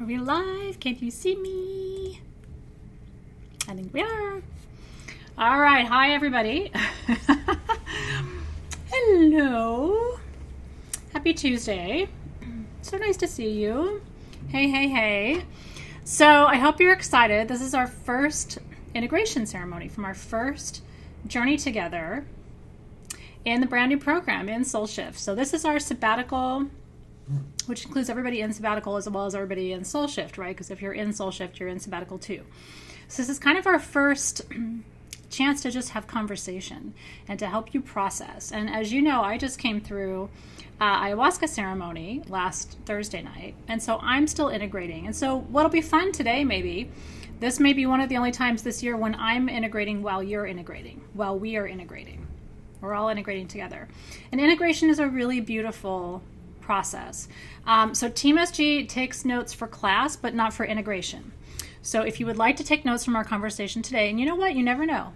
Are we live? Can you see me? I think we are. All right. Hi, everybody. Hello. Happy Tuesday. So nice to see you. Hey, hey, hey. So I hope you're excited. This is our first integration ceremony from our first journey together in the brand new program in Soul Shift. So this is our sabbatical, which includes everybody in sabbatical as well as everybody in Soul Shift, right? Because if you're in Soul Shift, you're in sabbatical too. So this is kind of our first chance to just have conversation and to help you process. And as you know, I just came through ayahuasca ceremony last Thursday night, and so I'm still integrating. And so what'll be fun today, maybe, this may be one of the only times this year when I'm integrating while you're integrating, while we are integrating. We're all integrating together. And integration is a really beautiful process. So Team SG takes notes for class, but not for integration. So if you would like to take notes from our conversation today, and you know what, you never know.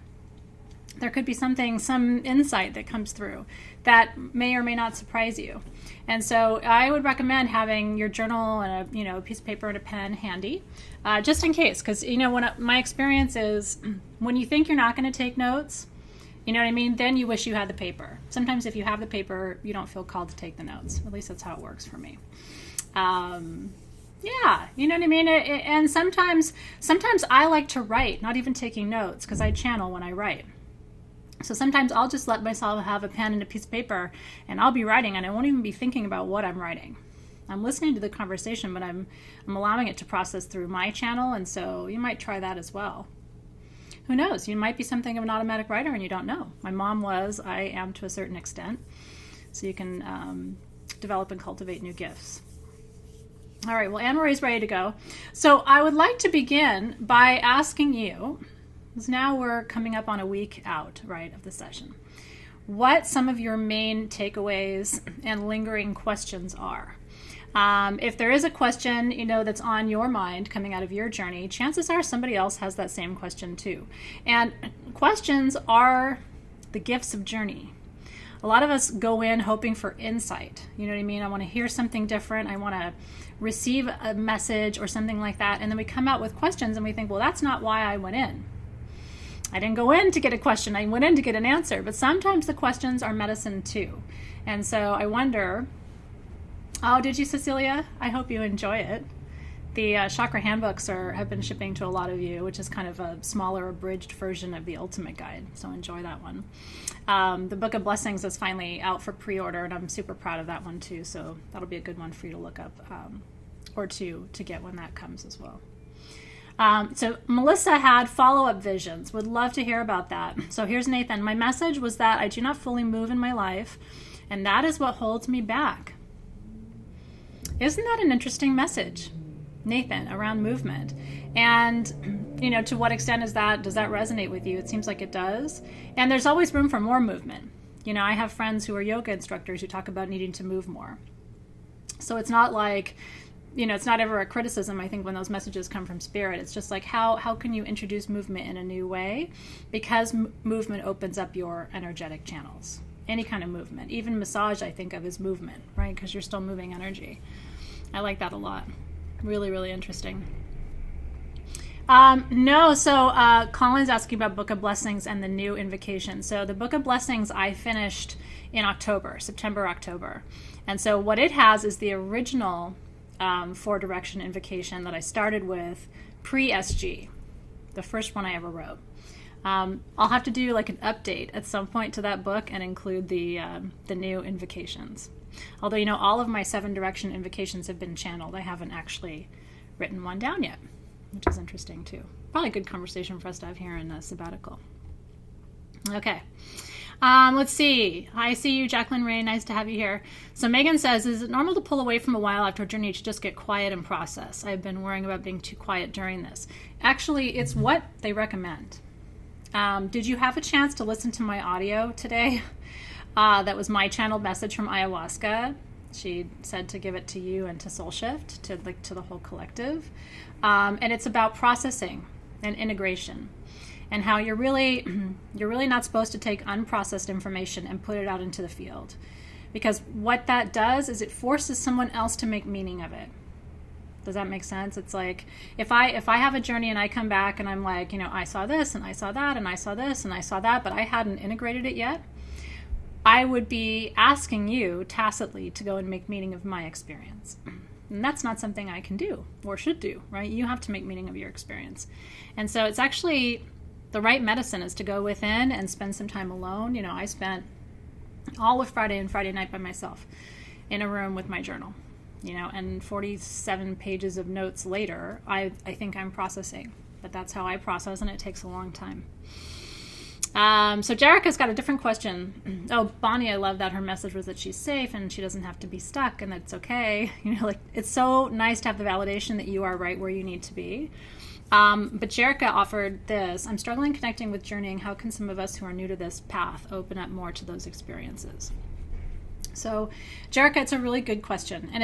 There could be some insight that comes through that may or may not surprise you. And so I would recommend having your journal and a piece of paper and a pen handy, just in case. Because my experience is when you think you're not going to take notes, you know what I mean? Then you wish you had the paper. Sometimes if you have the paper, you don't feel called to take the notes. At least that's how it works for me. Yeah, you know what I mean? And sometimes I like to write, not even taking notes, because I channel when I write. So sometimes I'll just let myself have a pen and a piece of paper, and I'll be writing, and I won't even be thinking about what I'm writing. I'm listening to the conversation, but I'm allowing it to process through my channel, and so you might try that as well. Who knows? You might be something of an automatic writer and you don't know. My mom was, I am to a certain extent. So you can develop and cultivate new gifts. All right, well, Anne-Marie's ready to go. So I would like to begin by asking you, because now we're coming up on a week out, right, of the session, what some of your main takeaways and lingering questions are. If there is a question, that's on your mind coming out of your journey, chances are somebody else has that same question too. And questions are the gifts of journey. A lot of us go in hoping for insight. You know what I mean? I want to hear something different. I want to receive a message or something like that. And then we come out with questions and we think, well, that's not why I went in. I didn't go in to get a question. I went in to get an answer. But sometimes the questions are medicine too. And so I wonder... Oh, did you, Cecilia? I hope you enjoy it. The chakra handbooks have been shipping to a lot of you, which is kind of a smaller, abridged version of the Ultimate Guide. So enjoy that one. The Book of Blessings is finally out for pre-order, and I'm super proud of that one too. So that'll be a good one for you to look up or to get when that comes as well. So Melissa had follow-up visions. Would love to hear about that. So here's Nathan. My message was that I do not fully move in my life, and that is what holds me back. Isn't that an interesting message, Nathan, around movement? And, to what extent does that resonate with you? It seems like it does. And there's always room for more movement. I have friends who are yoga instructors who talk about needing to move more. So it's not like, it's not ever a criticism, I think, when those messages come from spirit. It's just like, how can you introduce movement in a new way? Because movement opens up your energetic channels. Any kind of movement, even massage, I think of as movement, right? Because you're still moving energy. I like that a lot. Really, really interesting. So Colin's asking about Book of Blessings and the new invocation. So the Book of Blessings I finished in September, October. And so what it has is the original 4-direction invocation that I started with pre-SG, the first one I ever wrote. I'll have to do like an update at some point to that book and include the new invocations. Although, all of my 7-direction invocations have been channeled. I haven't actually written one down yet, which is interesting too. Probably a good conversation for us to have here in a sabbatical. Okay. Let's see. I see you, Jacqueline Ray. Nice to have you here. So Megan says, is it normal to pull away from a while after a journey to just get quiet and process? I've been worrying about being too quiet during this. Actually, it's what they recommend. Did you have a chance to listen to my audio today? That was my channeled message from ayahuasca. She said to give it to you and to Soul Shift, to the whole collective. And it's about processing and integration, and how you're really not supposed to take unprocessed information and put it out into the field. Because what that does is it forces someone else to make meaning of it. Does that make sense? It's like if I have a journey and I come back and I'm like, I saw this and I saw that and I saw this and I saw that, but I hadn't integrated it yet, I would be asking you tacitly to go and make meaning of my experience. And that's not something I can do or should do, right? You have to make meaning of your experience. And so it's actually the right medicine is to go within and spend some time alone. I spent all of Friday and Friday night by myself in a room with my journal, and 47 pages of notes later, I think I'm processing. But that's how I process, and it takes a long time. So Jerica's got a different question. Oh, Bonnie, I love that her message was that she's safe and she doesn't have to be stuck and that's okay. It's so nice to have the validation that you are right where you need to be. But Jerica offered this: I'm struggling connecting with journeying. How can some of us who are new to this path open up more to those experiences? So, Jerica, it's a really good question. And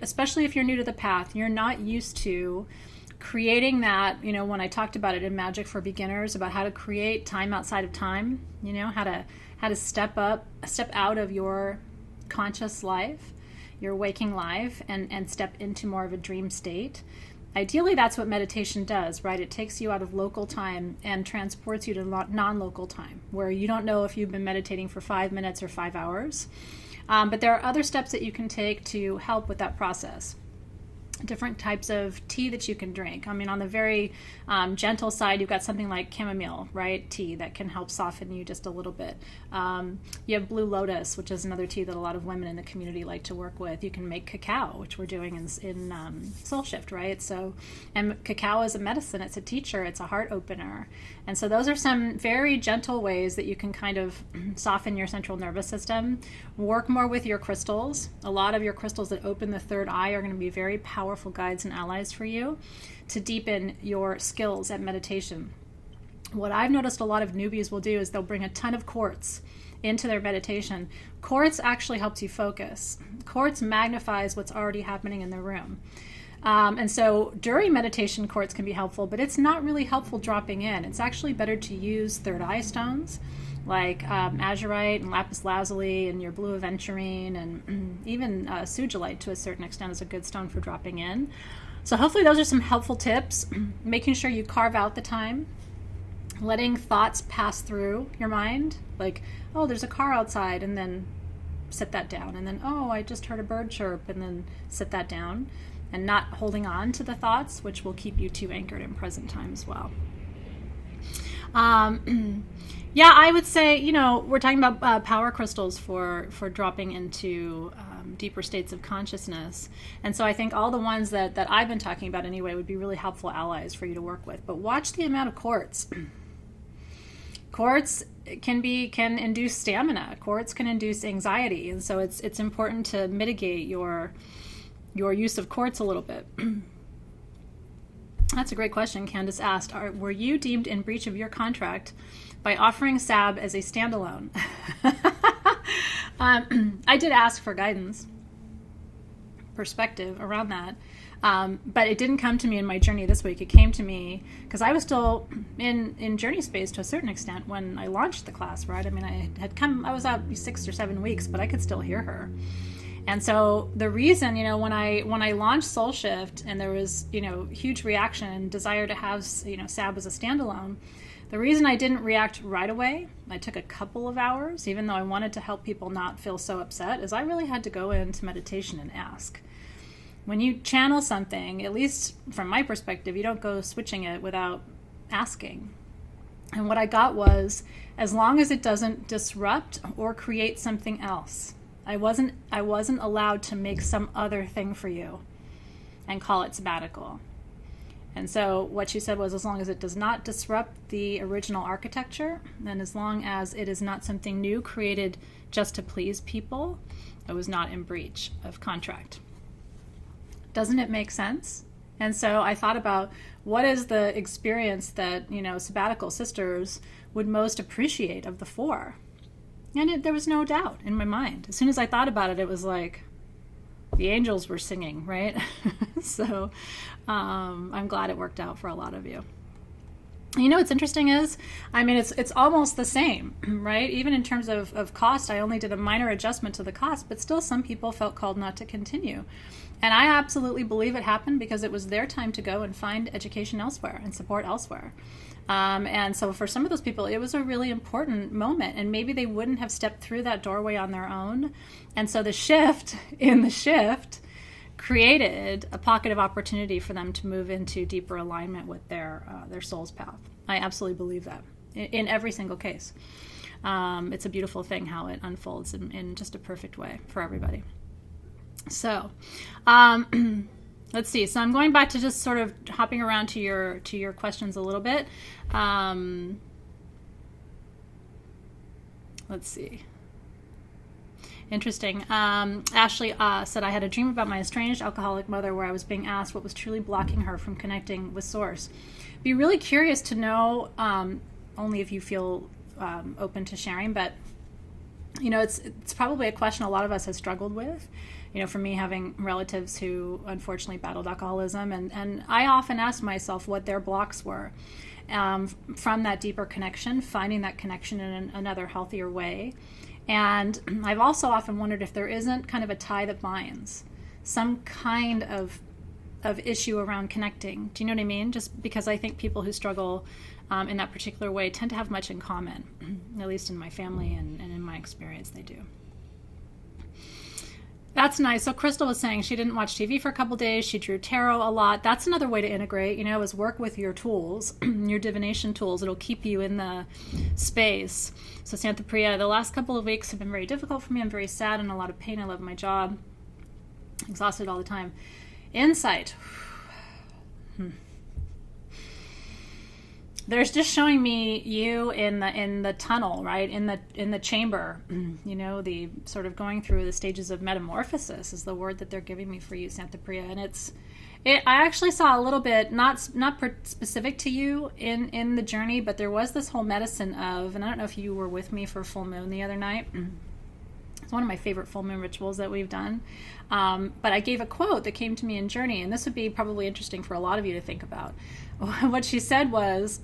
especially if you're new to the path, you're not used to creating that, when I talked about it in Magic for Beginners, about how to create time outside of time, how to step out of your conscious life, your waking life, and step into more of a dream state. Ideally, that's what meditation does, right? It takes you out of local time and transports you to non-local time, where you don't know if you've been meditating for 5 minutes or 5 hours. But there are other steps that you can take to help with that process. Different types of tea that you can drink. I mean, on the very gentle side, you've got something like chamomile, right? Tea that can help soften you just a little bit. You have blue lotus, which is another tea that a lot of women in the community like to work with. You can make cacao, which we're doing in Soul Shift, right? So, and cacao is a medicine. It's a teacher. It's a heart opener. And so those are some very gentle ways that you can kind of soften your central nervous system. Work more with your crystals. A lot of your crystals that open the third eye are going to be very powerful guides and allies for you to deepen your skills at meditation. What I've noticed a lot of newbies will do is they'll bring a ton of quartz into their meditation. Quartz actually helps you focus. Quartz magnifies what's already happening in the room. And so during meditation, quartz can be helpful, but it's not really helpful dropping in. It's actually better to use third eye stones like azurite and lapis lazuli and your blue aventurine, and even sugilite to a certain extent is a good stone for dropping in. So hopefully those are some helpful tips. Making sure you carve out the time, letting thoughts pass through your mind, like, oh, there's a car outside, and then sit that down, and then, oh, I just heard a bird chirp, and then sit that down, and not holding on to the thoughts, which will keep you too anchored in present time as well. Yeah, I would say, we're talking about power crystals for dropping into deeper states of consciousness. And so I think all the ones that I've been talking about anyway would be really helpful allies for you to work with. But watch the amount of quartz. Quartz can induce stamina. Quartz can induce anxiety. And so it's important to mitigate your use of quartz a little bit. That's a great question. Candace asked, were you deemed in breach of your contract by offering SAB as a standalone? I did ask for guidance, perspective around that, but it didn't come to me in my journey this week. It came to me because I was still in journey space to a certain extent when I launched the class, right? I mean, I was out 6 or 7 weeks, but I could still hear her. And so the reason, when I launched Soul Shift and there was, huge reaction and desire to have, SAB as a standalone, the reason I didn't react right away, I took a couple of hours, even though I wanted to help people not feel so upset, is I really had to go into meditation and ask. When you channel something, at least from my perspective, you don't go switching it without asking. And what I got was, as long as it doesn't disrupt or create something else, I wasn't allowed to make some other thing for you and call it sabbatical. And so what she said was, as long as it does not disrupt the original architecture, and as long as it is not something new created just to please people, it was not in breach of contract. Doesn't it make sense? And so I thought about what is the experience that, sabbatical sisters would most appreciate of the 4. And there was no doubt in my mind. As soon as I thought about it, it was like the angels were singing, right? So I'm glad it worked out for a lot of you. You know what's interesting is, I mean, it's almost the same, right? Even in terms of cost, I only did a minor adjustment to the cost, but still some people felt called not to continue. And I absolutely believe it happened because it was their time to go and find education elsewhere and support elsewhere. And so for some of those people, it was a really important moment, and maybe they wouldn't have stepped through that doorway on their own. And so the shift created a pocket of opportunity for them to move into deeper alignment with their soul's path. I absolutely believe that in every single case. It's a beautiful thing how it unfolds in just a perfect way for everybody. So let's see. So I'm going back to just sort of hopping around to your questions a little bit. Let's see. Interesting. Ashley said, I had a dream about my estranged alcoholic mother where I was being asked what was truly blocking her from connecting with Source. Be really curious to know, only if you feel open to sharing, but it's probably a question a lot of us have struggled with. For me, having relatives who unfortunately battled alcoholism, and I often ask myself what their blocks were from that deeper connection, finding that connection in another healthier way. And I've also often wondered if there isn't kind of a tie that binds, some kind of issue around connecting. Do you know what I mean? Just because I think people who struggle in that particular way tend to have much in common, at least in my family and in my experience, they do. That's nice. So Crystal was saying she didn't watch TV for a couple days. She drew tarot a lot. That's another way to integrate, is work with your tools, your divination tools. It'll keep you in the space. So Santa Priya, the last couple of weeks have been very difficult for me. I'm very sad and a lot of pain. I love my job. Exhausted all the time. Insight. There's just showing me you in the tunnel, right? In the chamber, the sort of going through the stages of metamorphosis is the word that they're giving me for you, Santa Priya. And I actually saw a little bit, not specific to you in the journey, but there was this whole medicine of, and I don't know if you were with me for full moon the other night. It's one of my favorite full moon rituals that we've done. But I gave a quote that came to me in Journey, and this would be probably interesting for a lot of you to think about. What she said was,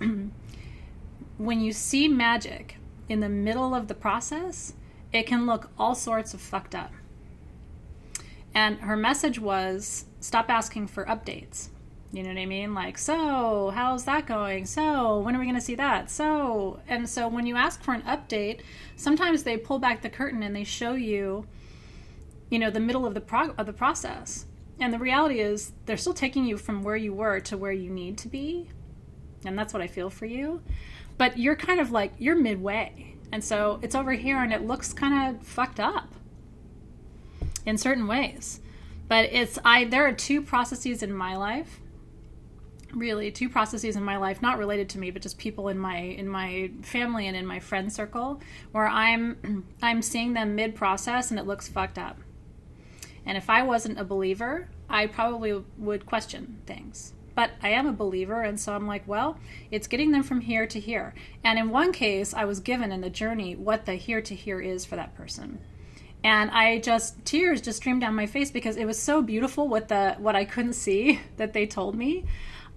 when you see magic in the middle of the process, it can look all sorts of fucked up. And her message was, stop asking for updates. You know what I mean? Like, so, how's that going? So, when are we going to see that? So when you ask for an update, sometimes they pull back the curtain and they show you, the middle of the process. And the reality is they're still taking you from where you were to where you need to be. And that's what I feel for you. But you're kind of like, you're midway. And so it's over here and it looks kind of fucked up in certain ways. But there are two processes in my life, really two processes in my life, not related to me, but just people in my family and in my friend circle, where I'm seeing them mid-process and it looks fucked up. And if I wasn't a believer, I probably would question things. But I am a believer, and so I'm like, well, it's getting them from here to here. And in one case, I was given in the journey what the here to here is for that person. And tears just streamed down my face because it was so beautiful what I couldn't see that they told me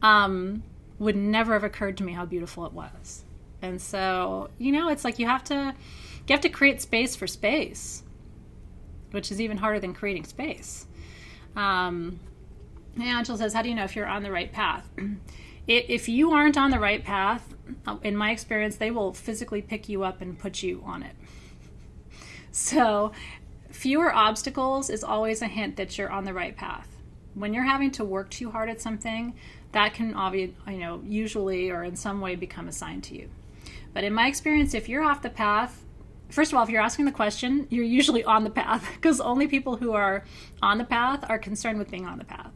would never have occurred to me how beautiful it was. And so, it's like you have to create space for space, which is even harder than creating space. Angela says, how do you know if you're on the right path? If you aren't on the right path, in my experience, they will physically pick you up and put you on it. So fewer obstacles is always a hint that you're on the right path. When you're having to work too hard at something, that can usually or in some way become a sign to you. But in my experience, if you're off the path, first of all, if you're asking the question, you're usually on the path, because only people who are on the path are concerned with being on the path.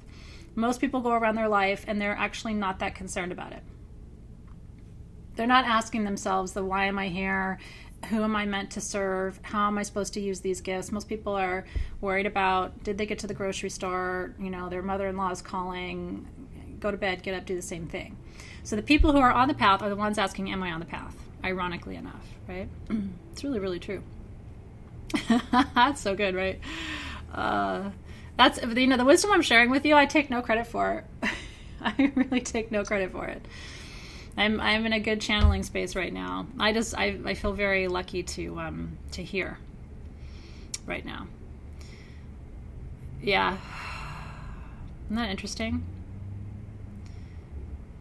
Most people go around their life and they're actually not that concerned about it. They're not asking themselves the why am I here? Who am I meant to serve? How am I supposed to use these gifts? Most people are worried about, did they get to the grocery store? Their mother-in-law is calling, go to bed, get up, do the same thing. So the people who are on the path are the ones asking, am I on the path? Ironically enough, right? It's really, really true. That's so good, right? That's, the wisdom I'm sharing with you, I take no credit for. I really take no credit for it. I'm in a good channeling space right now. I feel very lucky to hear right now. Yeah. Isn't that interesting?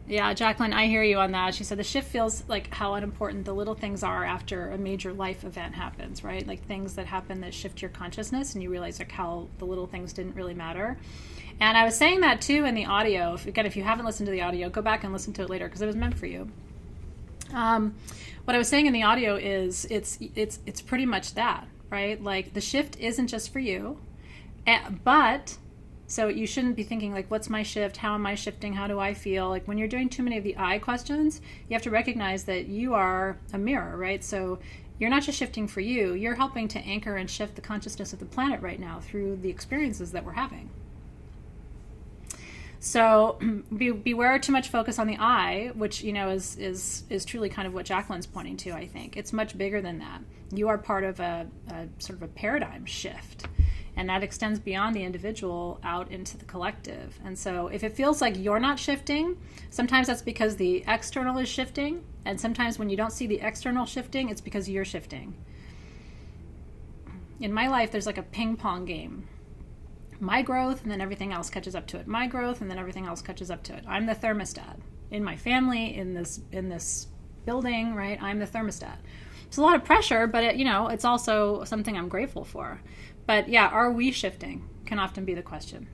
Yeah, Jacqueline, I hear you on that. She said the shift feels like how unimportant the little things are after a major life event happens, right? Like things that happen that shift your consciousness and you realize like how the little things didn't really matter. And I was saying that too in the audio. If you haven't listened to the audio, go back and listen to it later because it was meant for you. What I was saying in the audio is it's pretty much that, right? Like the shift isn't just for you, but so you shouldn't be thinking like, what's my shift? How am I shifting? How do I feel? Like when you're doing too many of the I questions, you have to recognize that you are a mirror, right? So you're not just shifting for you, you're helping to anchor and shift the consciousness of the planet right now through the experiences that we're having. So beware too much focus on the I, which, is truly kind of what Jacqueline's pointing to, I think. It's much bigger than that. You are part of a sort of a paradigm shift. And that extends beyond the individual out into the collective. And so if it feels like you're not shifting, sometimes that's because the external is shifting. And sometimes when you don't see the external shifting, it's because you're shifting. In my life, there's like a ping pong game. My growth, and then everything else catches up to it. My growth, and then everything else catches up to it. I'm the thermostat. In my family, in this building, right? I'm the thermostat. It's a lot of pressure, but it's also something I'm grateful for. But yeah, are we shifting? Can often be the question.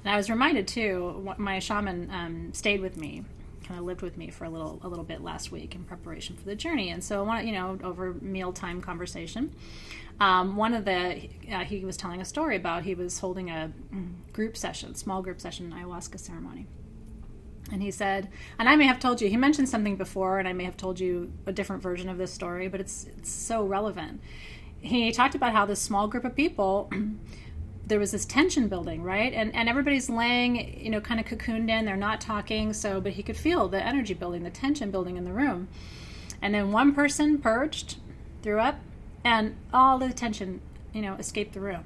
And I was reminded too, my shaman stayed with me, kind of lived with me for a little bit last week in preparation for the journey. And so I want over mealtime conversation, he was telling a story about he was holding a small group session, ayahuasca ceremony. And he said, and I may have told you, he mentioned something before, and I may have told you a different version of this story, but it's so relevant. He talked about how this small group of people, there was this tension building, right? And everybody's laying, kind of cocooned in. They're not talking, but he could feel the energy building, the tension building in the room. And then one person purged, threw up, and all the tension, escaped the room.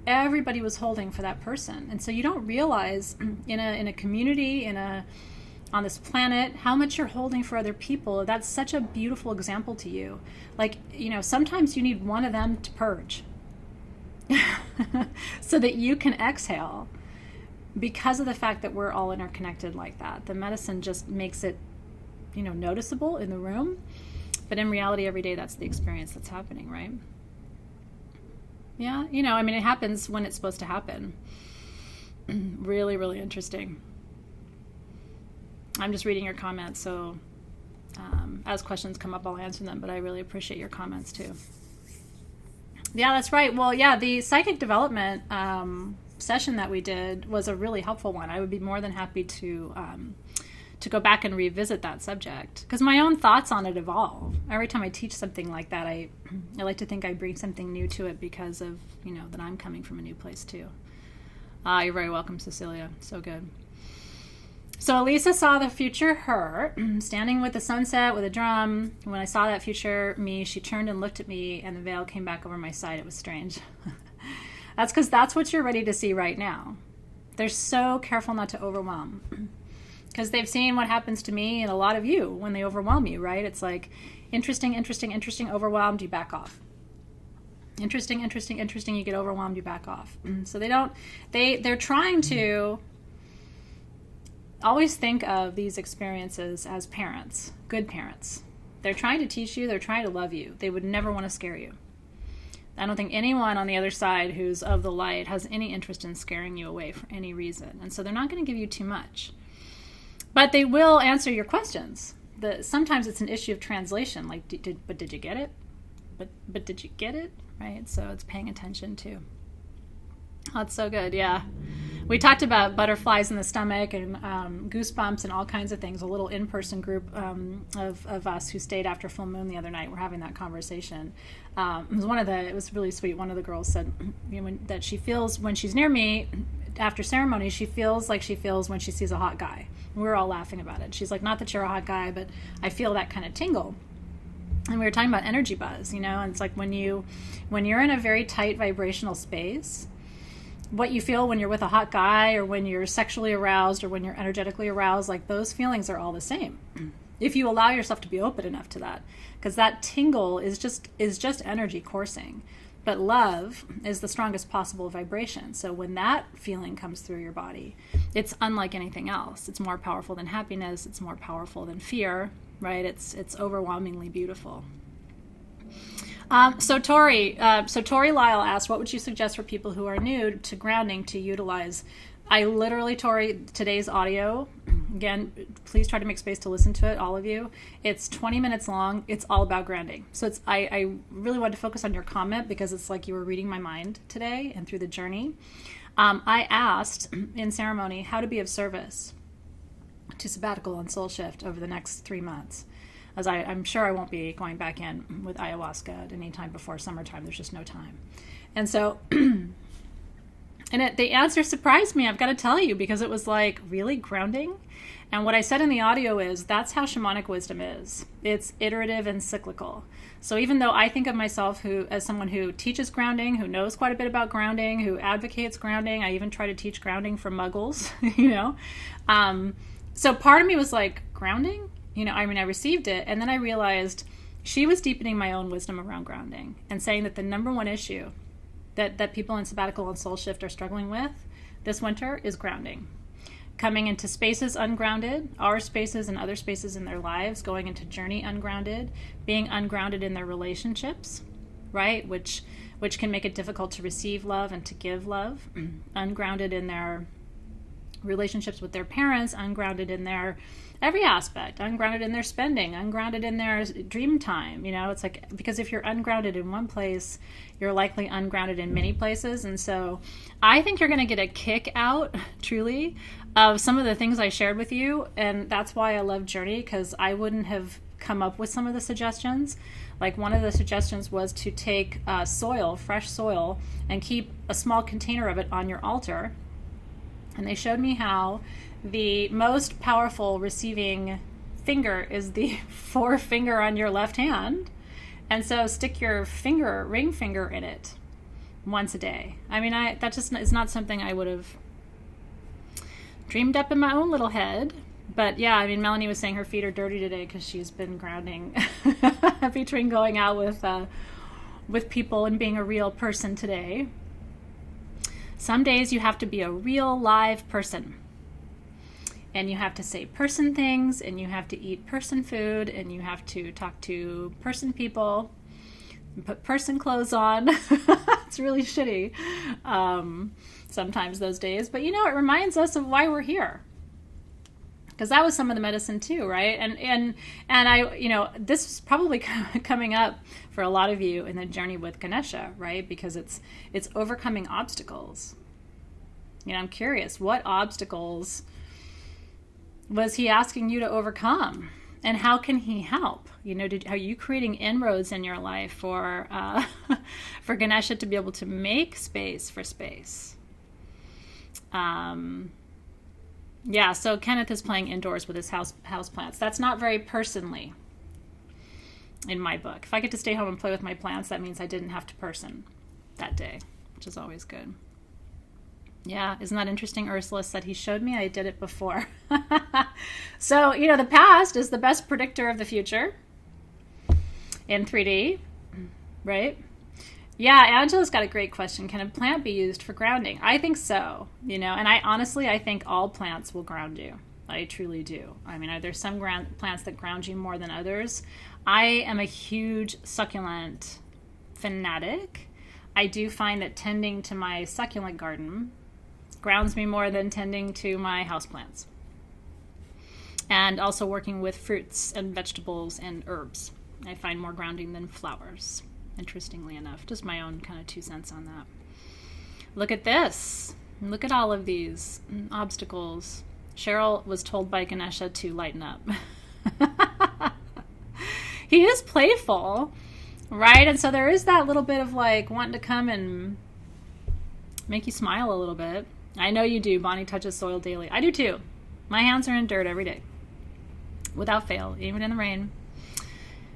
Everybody was holding for that person. And so you don't realize in a community, on this planet, how much you're holding for other people. That's such a beautiful example to you. Like, sometimes you need one of them to purge so that you can exhale, because of the fact that we're all interconnected like that. The medicine just makes it, noticeable in the room. But in reality, every day, that's the experience that's happening, right? Yeah, it happens when it's supposed to happen. Really, really interesting. I'm just reading your comments, so as questions come up, I'll answer them, but I really appreciate your comments too. Yeah, that's right. Well, yeah, the psychic development session that we did was a really helpful one. I would be more than happy to go back and revisit that subject, because my own thoughts on it evolve. Every time I teach something like that, I like to think I bring something new to it because of, that I'm coming from a new place too. You're very welcome, Cecilia. So good. So Elisa saw the future her standing with the sunset with a drum. When I saw that future me, she turned and looked at me, and the veil came back over my side. It was strange. That's because that's what you're ready to see right now. They're so careful not to overwhelm, because they've seen what happens to me and a lot of you when they overwhelm you, right? It's like interesting, overwhelmed, you back off. Interesting, you get overwhelmed, you back off. So they're trying to always think of these experiences as parents, good parents. They're trying to teach you, they're trying to love you. They would never want to scare you. I don't think anyone on the other side who's of the light has any interest in scaring you away for any reason. And so they're not going to give you too much. But they will answer your questions. Sometimes it's an issue of translation, like, did you get it? But did you get it? Right? So it's paying attention too. Oh, that's so good, yeah. We talked about butterflies in the stomach and goosebumps and all kinds of things. A little in-person group of us who stayed after full moon the other night. We're having that conversation. It was really sweet. One of the girls said that she feels when she's near me after ceremony, she feels like she feels when she sees a hot guy. And we were all laughing about it. She's like, not that you're a hot guy, but I feel that kind of tingle. And we were talking about energy buzz, and it's like when you're in a very tight vibrational space, what you feel when you're with a hot guy, or when you're sexually aroused, or when you're energetically aroused, like those feelings are all the same. If you allow yourself to be open enough to that, because that tingle is just energy coursing. But love is the strongest possible vibration. So when that feeling comes through your body, it's unlike anything else. It's more powerful than happiness. It's more powerful than fear, right? It's overwhelmingly beautiful. So Tori Lyle asked, what would you suggest for people who are new to grounding to utilize? I literally, Tori, today's audio, again, please try to make space to listen to it, all of you. It's 20 minutes long. It's all about grounding. So I really wanted to focus on your comment, because it's like you were reading my mind today and through the journey. I asked in ceremony how to be of service to sabbatical and soul shift over the next 3 months, as I'm sure I won't be going back in with ayahuasca at any time before summertime. There's just no time. And so... And the answer surprised me, I've got to tell you, because it was like, really, grounding? And what I said in the audio is, that's how shamanic wisdom is. It's iterative and cyclical. So even though I think of myself as someone who teaches grounding, who knows quite a bit about grounding, who advocates grounding, I even try to teach grounding for muggles, So part of me was like, grounding? I received it. And then I realized she was deepening my own wisdom around grounding and saying that the number one issue that people in sabbatical and soul shift are struggling with this winter is grounding. Coming into spaces ungrounded, our spaces and other spaces in their lives, going into journey ungrounded, being ungrounded in their relationships, right? Which can make it difficult to receive love and to give love. Ungrounded in their relationships with their parents, ungrounded in their every aspect, ungrounded in their spending, ungrounded in their dream time. It's like, because if you're ungrounded in one place, you're likely ungrounded in many places. And so I think you're going to get a kick out, truly, of some of the things I shared with you. And that's why I love Journey, because I wouldn't have come up with some of the suggestions. Like, one of the suggestions was to take soil, fresh soil, and keep a small container of it on your altar. And they showed me how the most powerful receiving finger is the forefinger on your left hand. And so stick your ring finger in it once a day. That just is not something I would have dreamed up in my own little head. But yeah, Melanie was saying her feet are dirty today because she's been grounding between going out with people and being a real person today. Some days you have to be a real live person. And you have to say person things, and you have to eat person food, and you have to talk to person people, and put person clothes on. It's really shitty sometimes those days. But it reminds us of why we're here. Because that was some of the medicine too, right? And I, this is probably coming up for a lot of you in the journey with Ganesha, right? Because it's overcoming obstacles. I'm curious, what obstacles was he asking you to overcome, and how can he help? Are you creating inroads in your life for Ganesha to be able to make space for space? So Kenneth is playing indoors with his house plants. That's not very personally in my book. If I get to stay home and play with my plants, that means I didn't have to person that day, which is always good. Yeah, isn't that interesting? Ursula said he showed me I did it before. So, the past is the best predictor of the future in 3D, right? Yeah, Angela's got a great question. Can a plant be used for grounding? I think so, and I think all plants will ground you. I truly do. There's some plants that ground you more than others. I am a huge succulent fanatic. I do find that tending to my succulent garden grounds me more than tending to my houseplants. And also working with fruits and vegetables and herbs, I find more grounding than flowers, interestingly enough. Just my own kind of 2 cents on that. Look at this. Look at all of these obstacles. Cheryl was told by Ganesha to lighten up. He is playful, right? And so there is that little bit of like wanting to come and make you smile a little bit. I know you do. Bonnie touches soil daily. I do too. My hands are in dirt every day, without fail, even in the rain.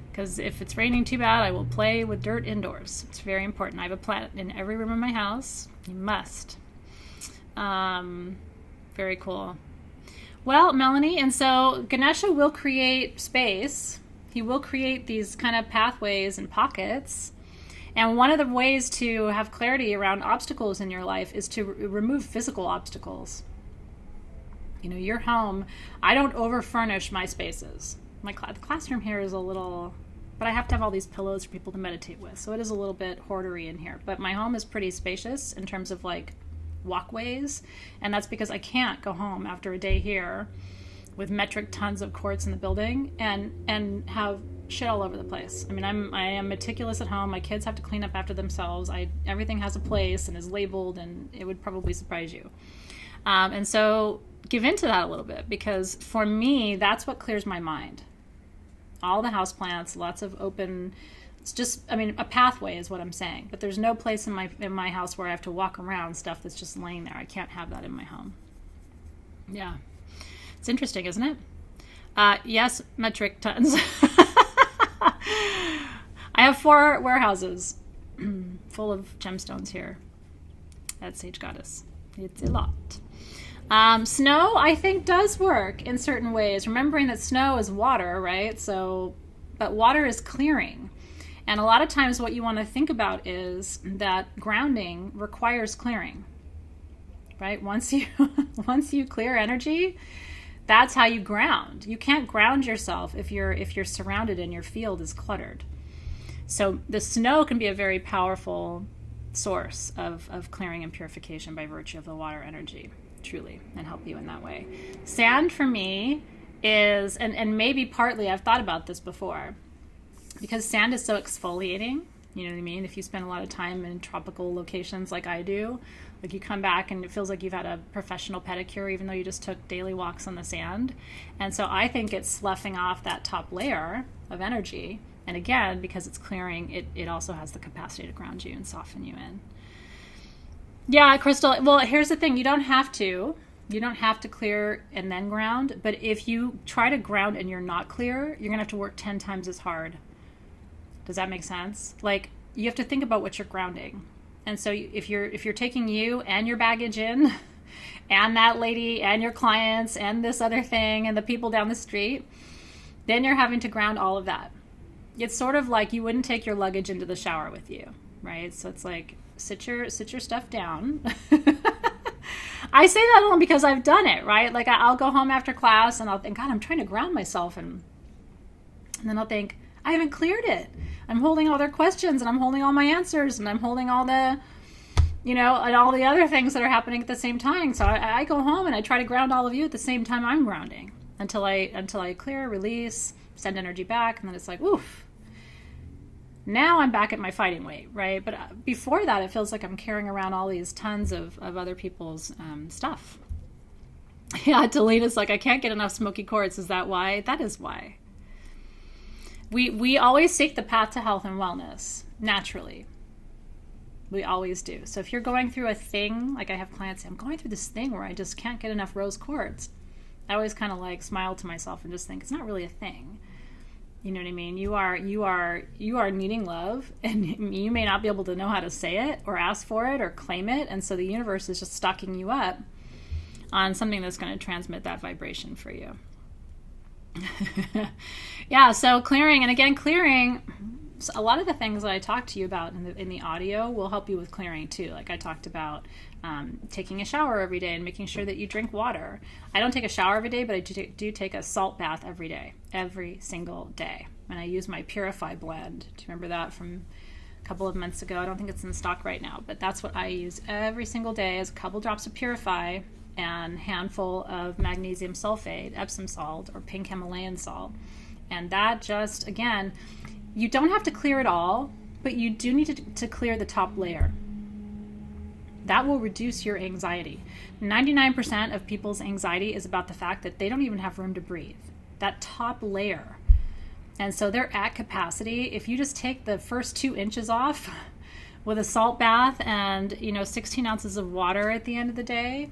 Because if it's raining too bad, I will play with dirt indoors. It's very important. I have a plant in every room of my house. You must. Very cool. Well, Melanie, and so Ganesha will create space. He will create these kind of pathways and pockets. And one of the ways to have clarity around obstacles in your life is to remove physical obstacles. You know, your home, I don't over-furnish my spaces. The classroom here is a little, but I have to have all these pillows for people to meditate with. So it is a little bit hoardery in here. But my home is pretty spacious in terms of like walkways. And that's because I can't go home after a day here with metric tons of quartz in the building and have shit all over the place. I mean, I am meticulous at home. My kids have to clean up after themselves. Everything has a place and is labeled, and it would probably surprise you. And so give into that a little bit, because for me, that's what clears my mind. All the houseplants, lots of open. It's just, I mean, a pathway is what I'm saying. But there's no place in my house where I have to walk around stuff that's just laying there. I can't have that in my home. Yeah, it's interesting, isn't it? Yes, metric tons. I have 4 warehouses full of gemstones here at Sage Goddess. It's a lot. Snow, I think, does work in certain ways. Remembering that snow is water, right? So, but water is clearing. And a lot of times what you want to think about is that grounding requires clearing, right? Once you clear energy, that's how you ground. You can't ground yourself if you're surrounded and your field is cluttered. So the snow can be a very powerful source of clearing and purification by virtue of the water energy, truly, and help you in that way. Sand for me is, and maybe partly I've thought about this before, because sand is so exfoliating. You know what I mean? If you spend a lot of time in tropical locations like I do, like you come back and it feels like you've had a professional pedicure even though you just took daily walks on the sand. And so I think it's sloughing off that top layer of energy. And again, because it's clearing, it also has the capacity to ground you and soften you in. Yeah, Crystal, well, here's the thing. You don't have to clear and then ground. But if you try to ground and you're not clear, you're going to have to work 10 times as hard. Does that make sense? Like, you have to think about what you're grounding. And so if you're taking you and your baggage in, and that lady and your clients and this other thing and the people down the street, then you're having to ground all of that. It's sort of like you wouldn't take your luggage into the shower with you, right? So it's like, sit your stuff down. I say that only because I've done it, right? Like I'll go home after class and I'll think, God, I'm trying to ground myself. And then I'll think, I haven't cleared it. I'm holding all their questions and I'm holding all my answers and I'm holding all the, and all the other things that are happening at the same time. So I go home and I try to ground all of you at the same time I'm grounding until I clear, release, send energy back. And then it's like, oof. Now I'm back at my fighting weight, right? But before that, it feels like I'm carrying around all these tons of other people's stuff. Yeah, Delina's like, I can't get enough smoky quartz. Is that why? That is why. We always seek the path to health and wellness, naturally. We always do. So if you're going through a thing, like I have clients say, I'm going through this thing where I just can't get enough rose quartz. I always kind of like smile to myself and just think it's not really a thing. You know what I mean? You are needing love, and you may not be able to know how to say it or ask for it or claim it. And so the universe is just stocking you up on something that's going to transmit that vibration for you. Yeah, so clearing, and again, clearing, a lot of the things that I talked to you about in the audio will help you with clearing too. Like I talked about taking a shower every day and making sure that you drink water. I don't take a shower every day, but I do take a salt bath every day, every single day. And I use my Purify blend. Do you remember that from a couple of months ago? I don't think it's in stock right now, but that's what I use every single day, is a couple drops of Purify and handful of magnesium sulfate, Epsom salt, or pink Himalayan salt. And that just, again, you don't have to clear it all, but you do need to clear the top layer. That will reduce your anxiety. 99% of people's anxiety is about the fact that they don't even have room to breathe. That top layer. And so they're at capacity. If you just take the first 2 inches off with a salt bath and 16 ounces of water at the end of the day,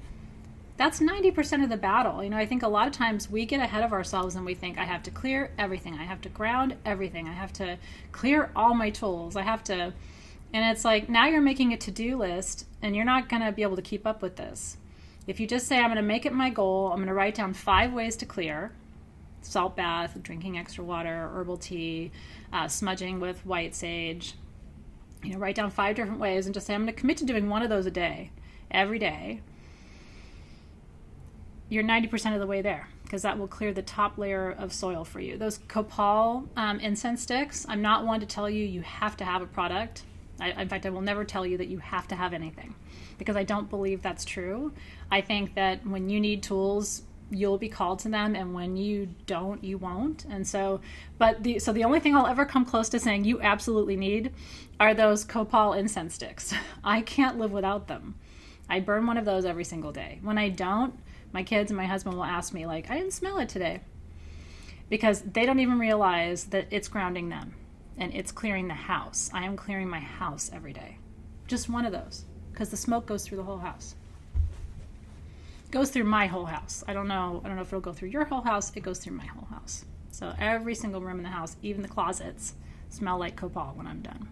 that's 90% of the battle. I think a lot of times we get ahead of ourselves and we think, I have to clear everything. I have to ground everything. I have to clear all my tools. And it's like, now you're making a to-do list and you're not going to be able to keep up with this. If you just say, I'm going to make it my goal, I'm going to write down 5 ways to clear: salt bath, drinking extra water, herbal tea, smudging with white sage. Write down 5 different ways and just say, I'm going to commit to doing one of those a day, every day. You're 90% of the way there, because that will clear the top layer of soil for you. Those copal incense sticks, I'm not one to tell you have to have a product. In fact, I will never tell you that you have to have anything, because I don't believe that's true. I think that when you need tools, you'll be called to them, and when you don't, you won't. And so, the only thing I'll ever come close to saying you absolutely need are those copal incense sticks. I can't live without them. I burn one of those every single day. When I don't, my kids and my husband will ask me, like, I didn't smell it today, because they don't even realize that it's grounding them and it's clearing the house. I am clearing my house every day. Just one of those, because the smoke goes through the whole house. Goes through my whole house. I don't know if it'll go through your whole house. It goes through my whole house. So every single room in the house, even the closets, smell like copal when I'm done.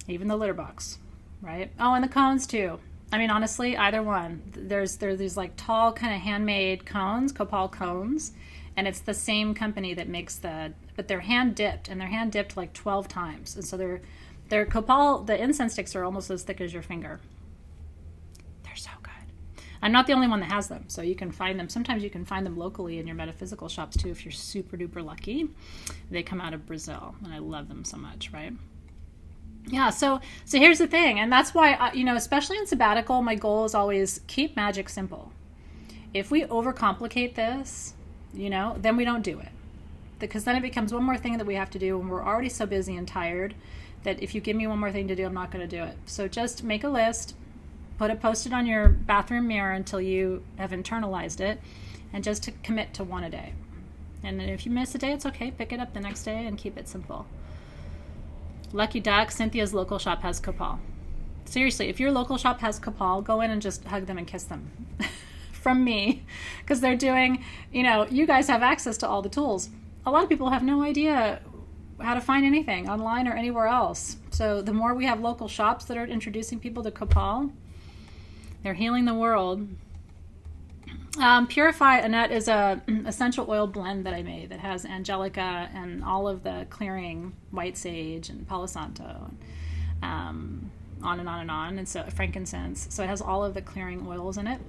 Even the litter box, right? Oh, and the cones too. I mean, honestly, either one. There's these like tall kind of handmade cones, copal cones, and it's the same company that makes but they're hand dipped, and they're hand dipped like 12 times. And so they're copal, the incense sticks are almost as thick as your finger. They're so good. I'm not the only one that has them, so you can find them. Sometimes you can find them locally in your metaphysical shops too, if you're super duper lucky. They come out of Brazil, and I love them so much, right? Yeah, so here's the thing, and that's why, especially in sabbatical, my goal is always keep magic simple. If we overcomplicate this, then we don't do it. Because then it becomes one more thing that we have to do when we're already so busy and tired that if you give me one more thing to do, I'm not going to do it. So just make a list, post it on your bathroom mirror until you have internalized it, and just to commit to one a day. And if you miss a day, it's okay. Pick it up the next day and keep it simple. Lucky duck, Cynthia's local shop has copal. Seriously, if your local shop has copal, go in and just hug them and kiss them from me, because they're doing, you guys have access to all the tools. A lot of people have no idea how to find anything online or anywhere else. So the more we have local shops that are introducing people to copal, they're healing the world. Purify, Annette, is a essential oil blend that I made that has angelica and all of the clearing white sage and palo santo, on and on and on, and so frankincense. So it has all of the clearing oils in it.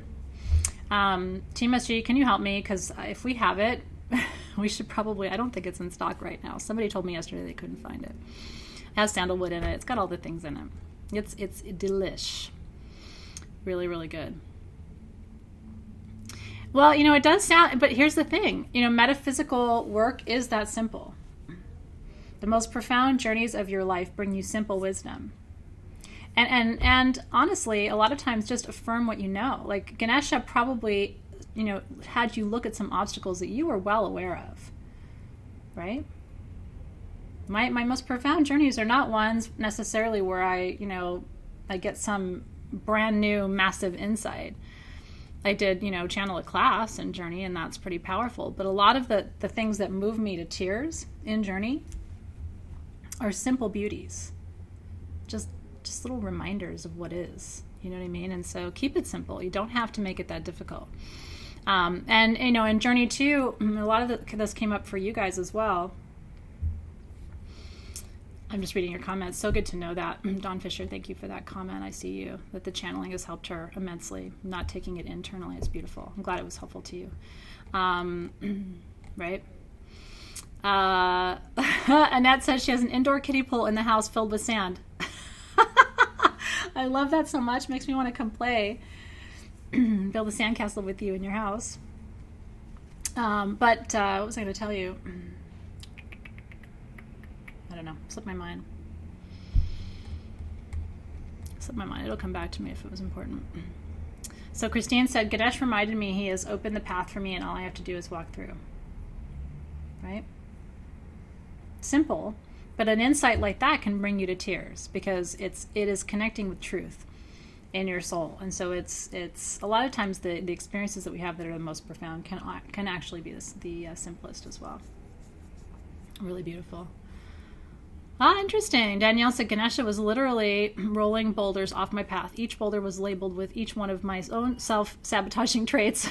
Team SG, can you help me? Because if we have it, we should probably. I don't think it's in stock right now. Somebody told me yesterday they couldn't find it. It has sandalwood in it. It's got all the things in it. It's delish. Really, really good. Well, it does sound, but here's the thing. Metaphysical work is that simple. The most profound journeys of your life bring you simple wisdom. And honestly, a lot of times just affirm what you know. Like Ganesha probably, had you look at some obstacles that you were well aware of, right? My most profound journeys are not ones necessarily where I get some brand new massive insight. I did, channel a class in Journey, and that's pretty powerful. But a lot of the things that move me to tears in Journey are simple beauties. Just little reminders of what is. You know what I mean? And so keep it simple. You don't have to make it that difficult. And, in Journey 2, a lot of this came up for you guys as well. I'm just reading your comments. So good to know that. Dawn Fisher, thank you for that comment. I see you, that the channeling has helped her immensely. Not taking it internally is beautiful. I'm glad it was helpful to you. Right? Annette says she has an indoor kiddie pool in the house filled with sand. I love that so much. Makes me want to come play. Build a sandcastle with you in your house. But what was I going to tell you? I don't know. Slipped my mind. It'll come back to me if it was important. So Christine said, Ganesh reminded me he has opened the path for me, and all I have to do is walk through. Right? Simple, but an insight like that can bring you to tears, because it is connecting with truth in your soul. And so it's a lot of times the experiences that we have that are the most profound can actually be the simplest as well. Really beautiful. Ah, interesting. Danielle said Ganesha was literally rolling boulders off my path. Each boulder was labeled with each one of my own self-sabotaging traits.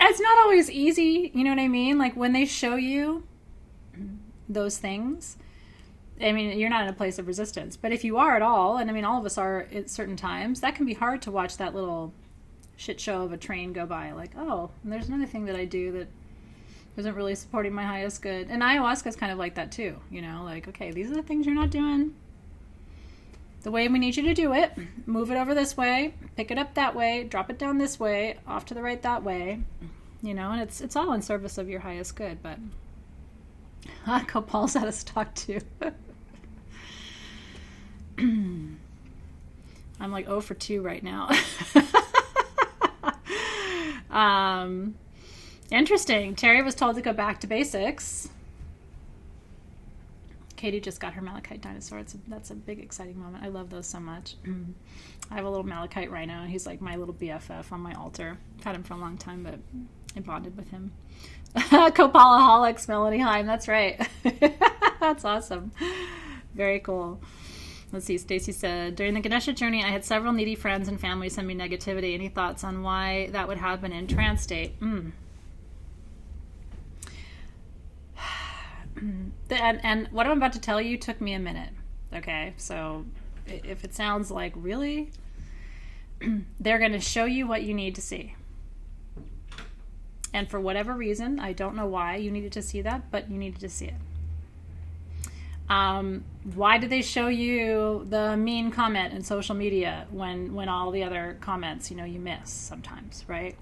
It's not always easy, you know what I mean? Like when they show you those things, I mean, you're not in a place of resistance. But if you are at all, and I mean, all of us are at certain times, that can be hard to watch that little shit show of a train go by. Like, oh, and there's another thing that I do that isn't really supporting my highest good. And ayahuasca is kind of like that too, you know, like, okay, these are the things you're not doing the way we need you to do it. Move it over this way, pick it up that way, drop it down this way, off to the right that way, you know, and it's all in service of your highest good. But Copal's out of stock too. I'm like 0 for 2 right now. Interesting. Terry was told to go back to basics. Katie just got her malachite dinosaur. That's a big, exciting moment. I love those so much. I have a little malachite rhino, and he's like my little BFF on my altar. I've had him for a long time, but I bonded with him. Copalaholics, Melanie Heim. That's right. That's awesome. Very cool. Let's see. Stacy said, during the Ganesha journey, I had several needy friends and family send me negativity. Any thoughts on why that would happen in trance state? And what I'm about to tell you took me a minute. Okay, so if it sounds like really, they're going to show you what you need to see. And for whatever reason, I don't know why you needed to see that, but you needed to see it. Why did they show you the mean comment in social media when all the other comments, you know, you miss sometimes, right?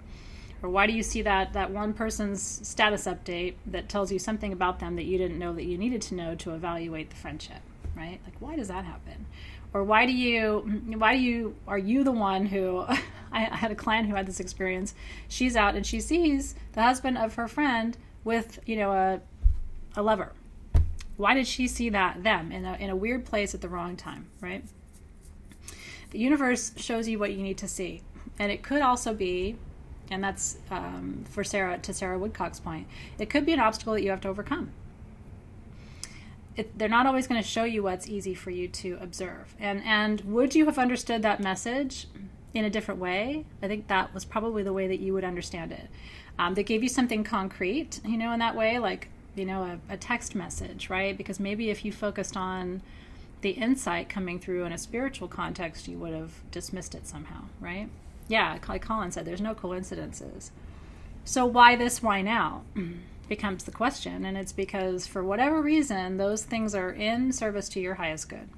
Or why do you see that one person's status update that tells you something about them that you didn't know that you needed to know to evaluate the friendship, right? Like, why does that happen? Or are you the one who, I had a client who had this experience. She's out and she sees the husband of her friend with, you know, a lover. Why did she see them in a weird place at the wrong time, right? The universe shows you what you need to see. And it could also be, and that's to Sarah Woodcock's point, it could be an obstacle that you have to overcome. They're not always going to show you what's easy for you to observe. And would you have understood that message in a different way? I think that was probably the way that you would understand it. They gave you something concrete, you know, in that way, like, you know, a text message, right? Because maybe if you focused on the insight coming through in a spiritual context, you would have dismissed it somehow, right? Yeah, like Colin said, there's no coincidences. So why this, why now becomes the question. And it's because for whatever reason, those things are in service to your highest good.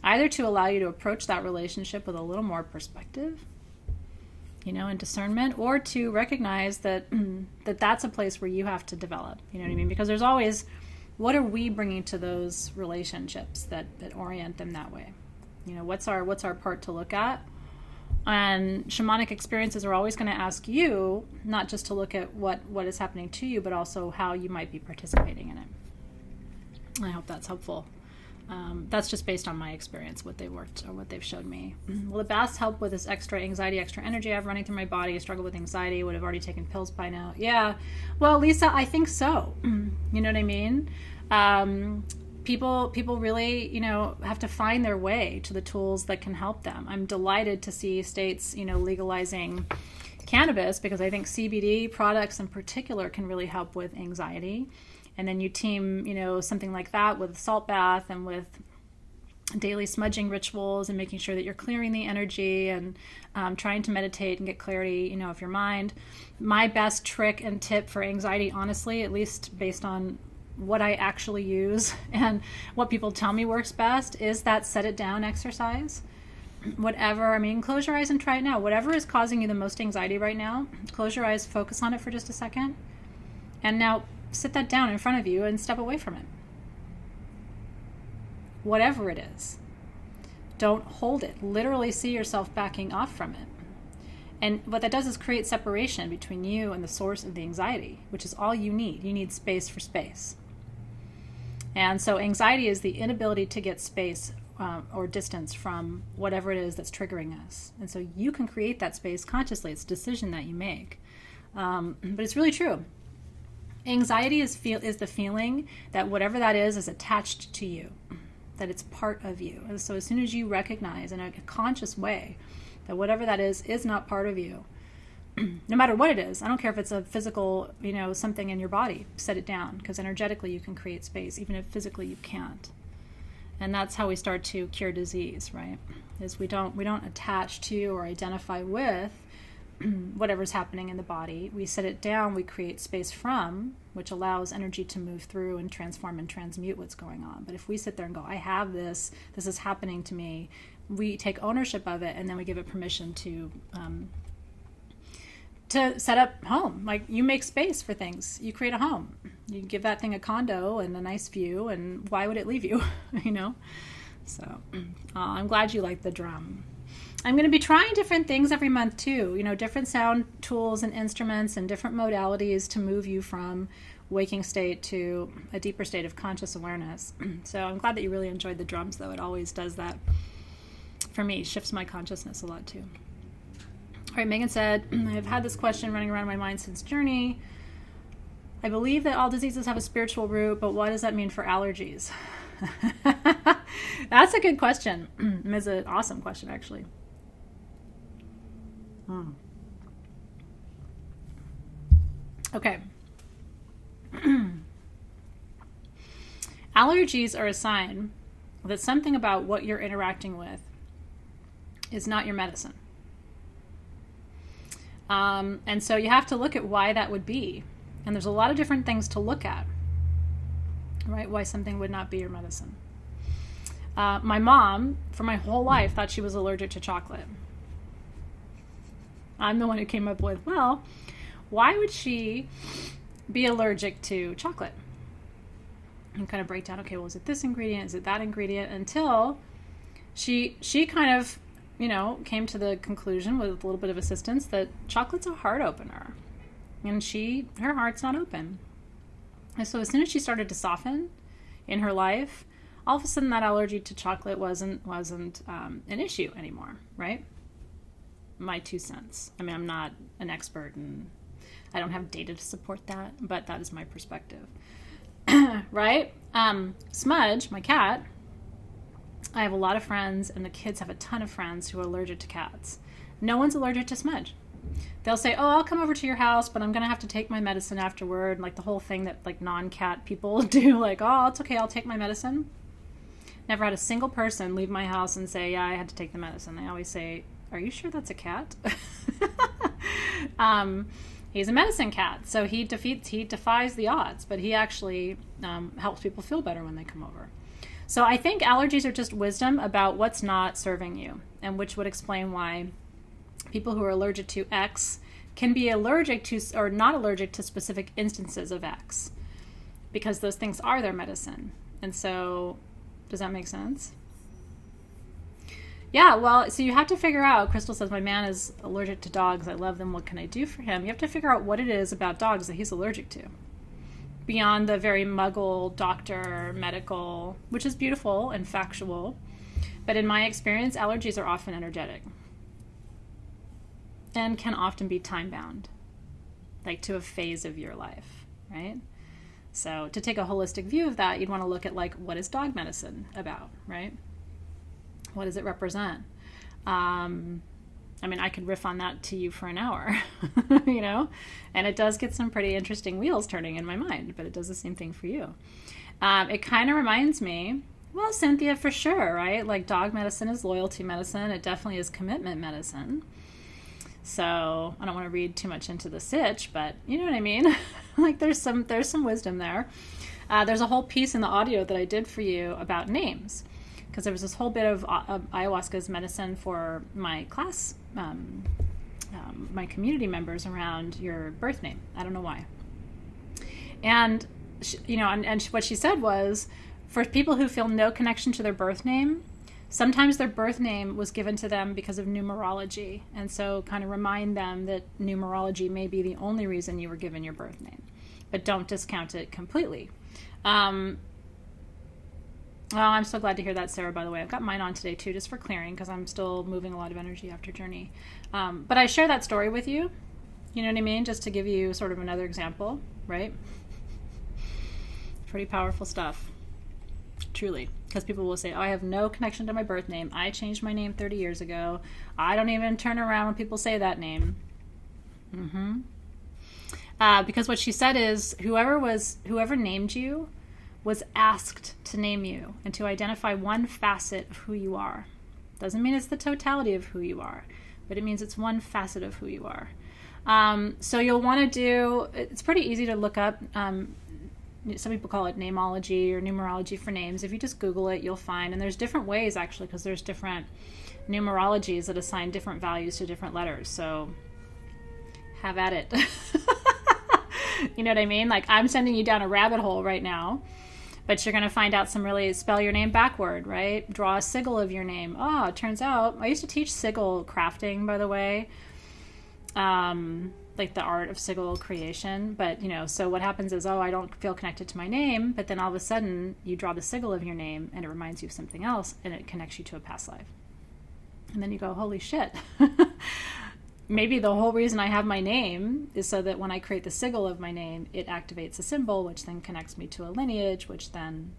Either to allow you to approach that relationship with a little more perspective, you know, and discernment, or to recognize that that's a place where you have to develop, you know what I mean? Because there's always, what are we bringing to those relationships that orient them that way? You know, what's our part to look at? And shamanic experiences are always going to ask you not just to look at what is happening to you, but also how you might be participating in it. I hope that's helpful. That's just based on my experience, what they've worked or what they've showed me. Will the baths help with this extra anxiety, extra energy I have running through my body? I struggle with anxiety, would have already taken pills by now. Yeah, well, Lisa, I think so. You know what I mean? People really, you know, have to find their way to the tools that can help them. I'm delighted to see states, you know, legalizing cannabis, because I think CBD products in particular can really help with anxiety. And then you team, you know, something like that with salt bath and with daily smudging rituals and making sure that you're clearing the energy and trying to meditate and get clarity, you know, of your mind. My best trick and tip for anxiety, honestly, at least based on what I actually use and what people tell me works best, is that set it down exercise. Whatever, I mean, close your eyes and try it now. Whatever is causing you the most anxiety right now, close your eyes, focus on it for just a second, and now sit that down in front of you and step away from it. Whatever it is, don't hold it. Literally see yourself backing off from it. And what that does is create separation between you and the source of the anxiety, which is all you need. You need space for space. And so anxiety is the inability to get space or distance from whatever it is that's triggering us. And so you can create that space consciously. It's a decision that you make. But it's really true. Anxiety is the feeling that whatever that is attached to you, that it's part of you. And so as soon as you recognize in a conscious way that whatever that is not part of you, no matter what it is, I don't care if it's a physical, something in your body, set it down, because energetically you can create space, even if physically you can't. And that's how we start to cure disease, right? Is we don't attach to or identify with whatever's happening in the body. We set it down, we create space from, which allows energy to move through and transform and transmute what's going on. But if we sit there and go, I have this is happening to me, we take ownership of it, and then we give it permission to set up home. Like, you make space for things. You create a home. You give that thing a condo and a nice view, and why would it leave you? So I'm glad you like the drum. I'm going to be trying different things every month too, different sound tools and instruments and different modalities to move you from waking state to a deeper state of conscious awareness. So I'm glad that you really enjoyed the drums, though. It always does that for me, shifts my consciousness a lot too. All right, Megan said, I've had this question running around my mind since Journey. I believe that all diseases have a spiritual root, but what does that mean for allergies? That's a good question. It's an awesome question, actually. Okay. Allergies are a sign that something about what you're interacting with is not your medicine. And so you have to look at why that would be. And there's a lot of different things to look at, right? Why something would not be your medicine. My mom, for my whole life, thought she was allergic to chocolate. I'm the one who came up with, well, why would she be allergic to chocolate? And kind of break down, okay, well, is it this ingredient? Is it that ingredient? Until she kind of, came to the conclusion with a little bit of assistance that chocolate's a heart opener. And her heart's not open. And so as soon as she started to soften in her life, all of a sudden that allergy to chocolate wasn't an issue anymore, right? My 2 cents. I mean, I'm not an expert and I don't have data to support that, but that is my perspective. Right? Smudge, my cat, I have a lot of friends, and the kids have a ton of friends who are allergic to cats. No one's allergic to Smudge. They'll say, oh, I'll come over to your house, but I'm going to have to take my medicine afterward. Like the whole thing that like non-cat people do, like, oh, it's okay, I'll take my medicine. Never had a single person leave my house and say, yeah, I had to take the medicine. They always say, are you sure that's a cat? He's a medicine cat, so he defies the odds, but he actually helps people feel better when they come over. So I think allergies are just wisdom about what's not serving you, and which would explain why people who are allergic to X can be allergic to or not allergic to specific instances of X, because those things are their medicine. And so, does that make sense? Yeah, well, so you have to figure out, Crystal says, my man is allergic to dogs. I love them. What can I do for him? You have to figure out what it is about dogs that he's allergic to. Beyond the very muggle, doctor, medical, which is beautiful and factual. But in my experience, allergies are often energetic. And can often be time-bound. Like to a phase of your life, right? So to take a holistic view of that, you'd want to look at like, what is dog medicine about, right? What does it represent? I mean, I could riff on that to you for an hour, and it does get some pretty interesting wheels turning in my mind, but it does the same thing for you. It kind of reminds me, well, Cynthia, for sure, right? Like dog medicine is loyalty medicine. It definitely is commitment medicine. So I don't want to read too much into the sitch, but you know what I mean? Like there's some wisdom there. There's a whole piece in the audio that I did for you about names, because there was this whole bit of ayahuasca's medicine for my class, my community members around your birth name. I don't know why. And, and what she said was, for people who feel no connection to their birth name, sometimes their birth name was given to them because of numerology. And so kind of remind them that numerology may be the only reason you were given your birth name. But don't discount it completely. Oh, I'm so glad to hear that, Sarah, by the way. I've got mine on today, too, just for clearing, because I'm still moving a lot of energy after Journey. But I share that story with you, you know what I mean, just to give you sort of another example, right? Pretty powerful stuff. Truly. Because people will say, oh, I have no connection to my birth name. I changed my name 30 years ago. I don't even turn around when people say that name. Because what she said is whoever named you was asked to name you and to identify one facet of who you are. Doesn't mean it's the totality of who you are, but it means it's one facet of who you are. So you'll want to do, it's pretty easy to look up. Some people call it namology or numerology for names. If you just Google it, you'll find, and there's different ways actually, because there's different numerologies that assign different values to different letters. So have at it. You know what I mean? Like, I'm sending you down a rabbit hole right now, but you're going to find out some really, spell your name backward, right? Draw a sigil of your name. Oh, it turns out, I used to teach sigil crafting, by the way. Like the art of sigil creation. But, so what happens is, I don't feel connected to my name, but then all of a sudden you draw the sigil of your name and it reminds you of something else and it connects you to a past life. And then you go, holy shit. Maybe the whole reason I have my name is so that when I create the sigil of my name, it activates a symbol, which then connects me to a lineage, which then,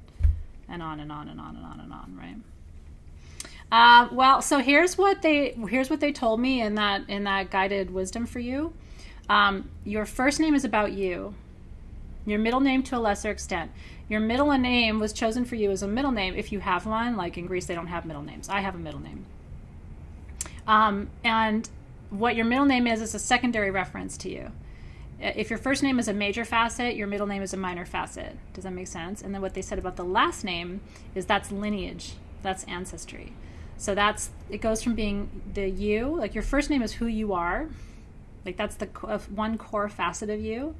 and on and on and on and on and on, right? Well, so here's what they told me in that guided wisdom for you. Your first name is about you. Your middle name to a lesser extent. Your middle name was chosen for you as a middle name if you have one. Like in Greece, they don't have middle names. I have a middle name. And what your middle name is a secondary reference to you. If your first name is a major facet, your middle name is a minor facet. Does that make sense? And then what they said about the last name is that's lineage. That's ancestry. So it goes from being the you, like your first name is who you are. Like that's the one core facet of you.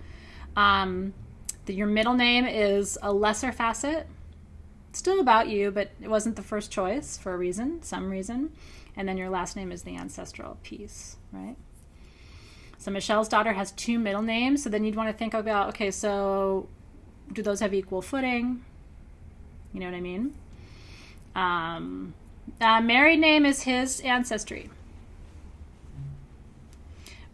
Your middle name is a lesser facet. Still about you, but it wasn't the first choice for a reason, some reason. And then your last name is the ancestral piece, right? So Michelle's daughter has 2 middle names. So then you'd want to think about, okay, so do those have equal footing? You know what I mean? Married name is his ancestry.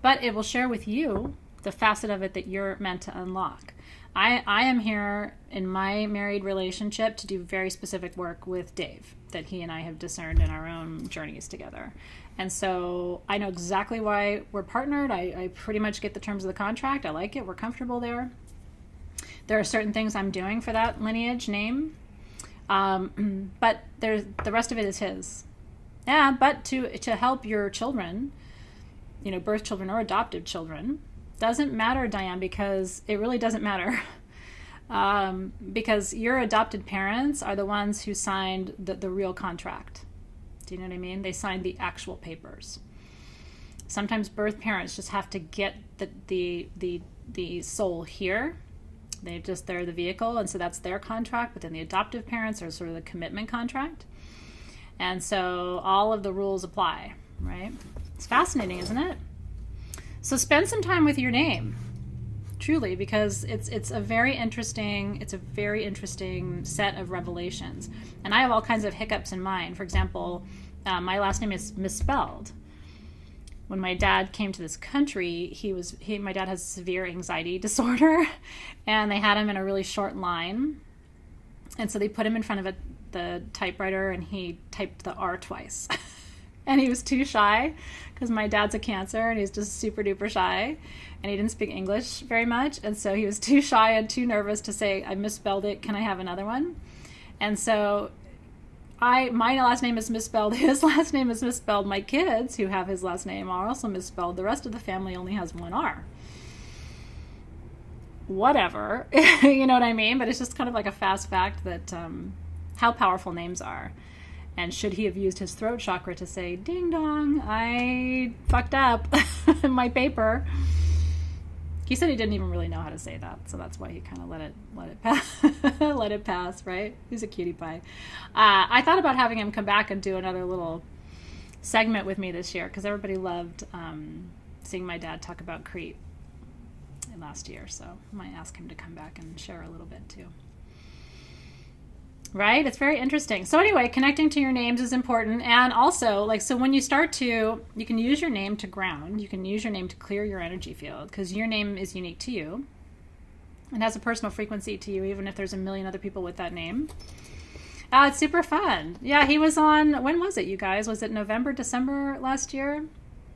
But it will share with you the facet of it that you're meant to unlock. I am here in my married relationship to do very specific work with Dave that he and I have discerned in our own journeys together. And so I know exactly why we're partnered. I pretty much get the terms of the contract. I like it. We're comfortable there. There are certain things I'm doing for that lineage name. But the rest of it is his. Yeah, but to help your children, birth children or adoptive children, doesn't matter, Diane, because it really doesn't matter. Because your adopted parents are the ones who signed the real contract. Do you know what I mean? They signed the actual papers. Sometimes birth parents just have to get the soul here. They're the vehicle, and so that's their contract. But then the adoptive parents are sort of the commitment contract. And so all of the rules apply, right? It's fascinating, isn't it? So spend some time with your name, truly, because it's a very interesting set of revelations. And I have all kinds of hiccups in mine. For example, my last name is misspelled. When my dad came to this country, my dad has severe anxiety disorder, and they had him in a really short line. And so they put him in front of the typewriter, and he typed the R twice. And he was too shy because my dad's a Cancer and he's just super duper shy and he didn't speak English very much. And so he was too shy and too nervous to say, I misspelled it. Can I have another one? And so my last name is misspelled. His last name is misspelled. My kids who have his last name are also misspelled. The rest of the family only has one R. Whatever. You know what I mean? But it's just kind of like a fast fact that how powerful names are. And should he have used his throat chakra to say, ding dong, I fucked up my paper. He said he didn't even really know how to say that. So that's why he kind of let it pass, let it pass, right? He's a cutie pie. I thought about having him come back and do another little segment with me this year because everybody loved seeing my dad talk about Crete last year. So I might ask him to come back and share a little bit too. Right? It's very interesting. So anyway, connecting to your names is important. And also, so when you you can use your name to ground. You can use your name to clear your energy field because your name is unique to you. It has a personal frequency to you, even if there's a million other people with that name. It's super fun. Yeah, he was on, when was it, you guys? Was it November, December last year?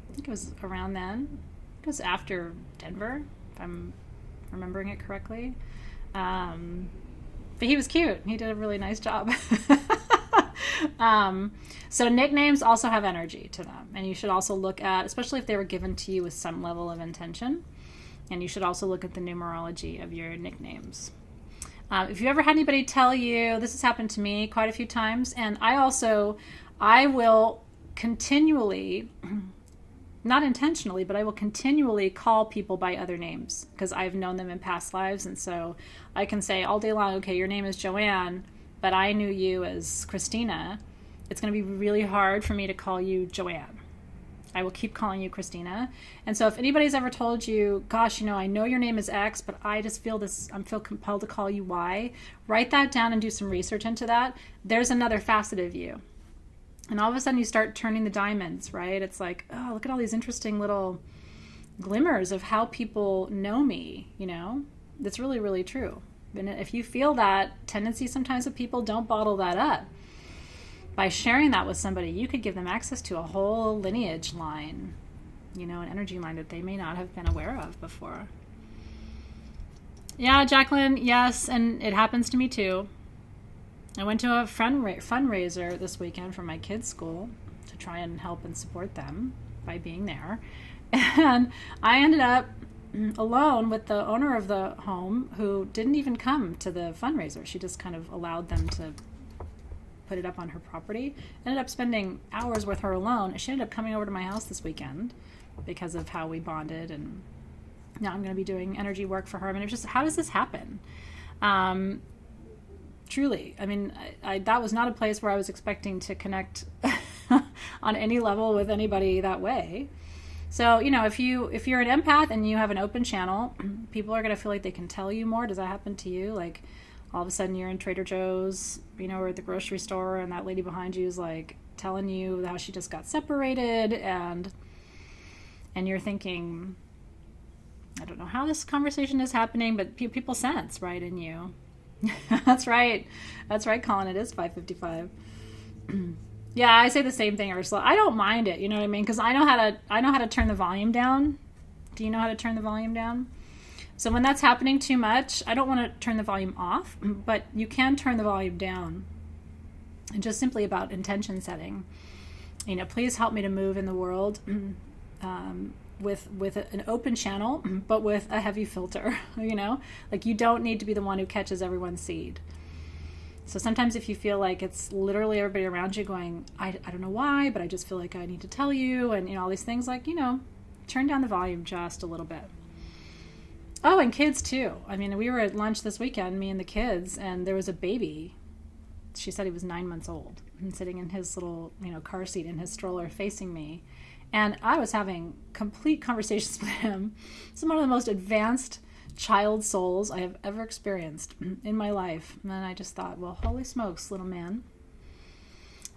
I think it was around then. It was after Denver, if I'm remembering it correctly. But he was cute. He did a really nice job. So nicknames also have energy to them. And you should also look at, especially if they were given to you with some level of intention, and you should also look at the numerology of your nicknames. If you ever had anybody tell you, this has happened to me quite a few times, and I will continually, not intentionally, but I will continually call people by other names because I've known them in past lives. And so I can say all day long, okay, your name is Joanne, but I knew you as Christina. It's going to be really hard for me to call you Joanne. I will keep calling you Christina. And so if anybody's ever told you, gosh, I know your name is X, but I just feel compelled to call you Y, write that down and do some research into that. There's another facet of you. And all of a sudden you start turning the diamonds, right? It's like, oh, look at all these interesting little glimmers of how people know me, That's really, really true. And if you feel that tendency sometimes of people, don't bottle that up. By sharing that with somebody, you could give them access to a whole lineage line, an energy line that they may not have been aware of before. Yeah, Jacqueline, yes, and it happens to me too. I went to a fundraiser this weekend for my kids' school to try and help and support them by being there. And I ended up alone with the owner of the home who didn't even come to the fundraiser. She just kind of allowed them to put it up on her property. Ended up spending hours with her alone. She ended up coming over to my house this weekend because of how we bonded, and now I'm going to be doing energy work for her. I mean, it's just, how does this happen? Truly, I mean, that was not a place where I was expecting to connect on any level with anybody that way. So, if you're an empath and you have an open channel, people are going to feel like they can tell you more. Does that happen to you? Like, all of a sudden you're in Trader Joe's, or at the grocery store, and that lady behind you is like telling you how she just got separated, and you're thinking, I don't know how this conversation is happening, but people sense right in you. That's right, Colin. It is 5:55. Yeah, I say the same thing, Ursula. I don't mind it. You know what I mean? Because I know how to turn the volume down. Do you know how to turn the volume down? So when that's happening too much, I don't want to turn the volume off, but you can turn the volume down. And just simply about intention setting. Please help me to move in the world with an open channel, but with a heavy filter. Like, you don't need to be the one who catches everyone's seed. So sometimes if you feel like it's literally everybody around you going, I don't know why, but I just feel like I need to tell you, and all these things, like, turn down the volume just a little bit. Oh, and kids too. I mean, we were at lunch this weekend, me and the kids, and there was a baby. She said he was 9 months old and sitting in his little, car seat in his stroller facing me. And I was having complete conversations with him. He's one of the most advanced child souls I have ever experienced in my life. And then I just thought, well, holy smokes, little man,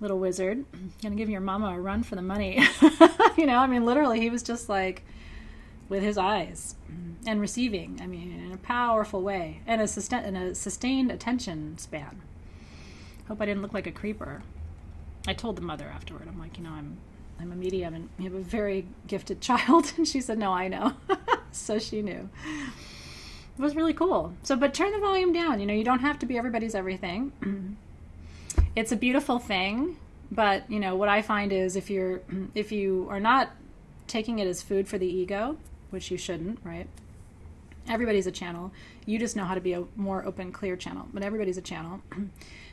little wizard, gonna give your mama a run for the money. I mean, literally, he was just like, with his eyes and receiving, I mean, in a powerful way, and a sustained attention span. Hope I didn't look like a creeper. I told the mother afterward, I'm like, I'm a medium and we have a very gifted child. And she said, no, I know. So she knew. It was really cool. So, but turn the volume down. You don't have to be everybody's everything. It's a beautiful thing, but what I find is if you are not taking it as food for the ego, which you shouldn't, right? Everybody's a channel. You just know how to be a more open, clear channel, but everybody's a channel.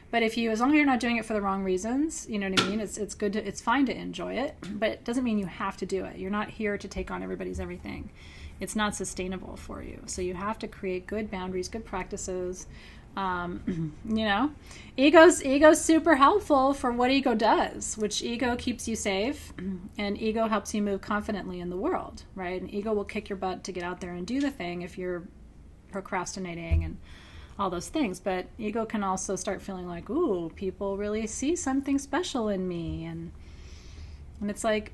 But as long as you're not doing it for the wrong reasons, you know what I mean? It's good it's fine to enjoy it, but it doesn't mean you have to do it. You're not here to take on everybody's everything. It's not sustainable for you. So you have to create good boundaries, good practices. Ego's super helpful for what ego does, which ego keeps you safe, and ego helps you move confidently in the world, right? And ego will kick your butt to get out there and do the thing if you're procrastinating and all those things. But ego can also start feeling like, ooh, people really see something special in me, and it's like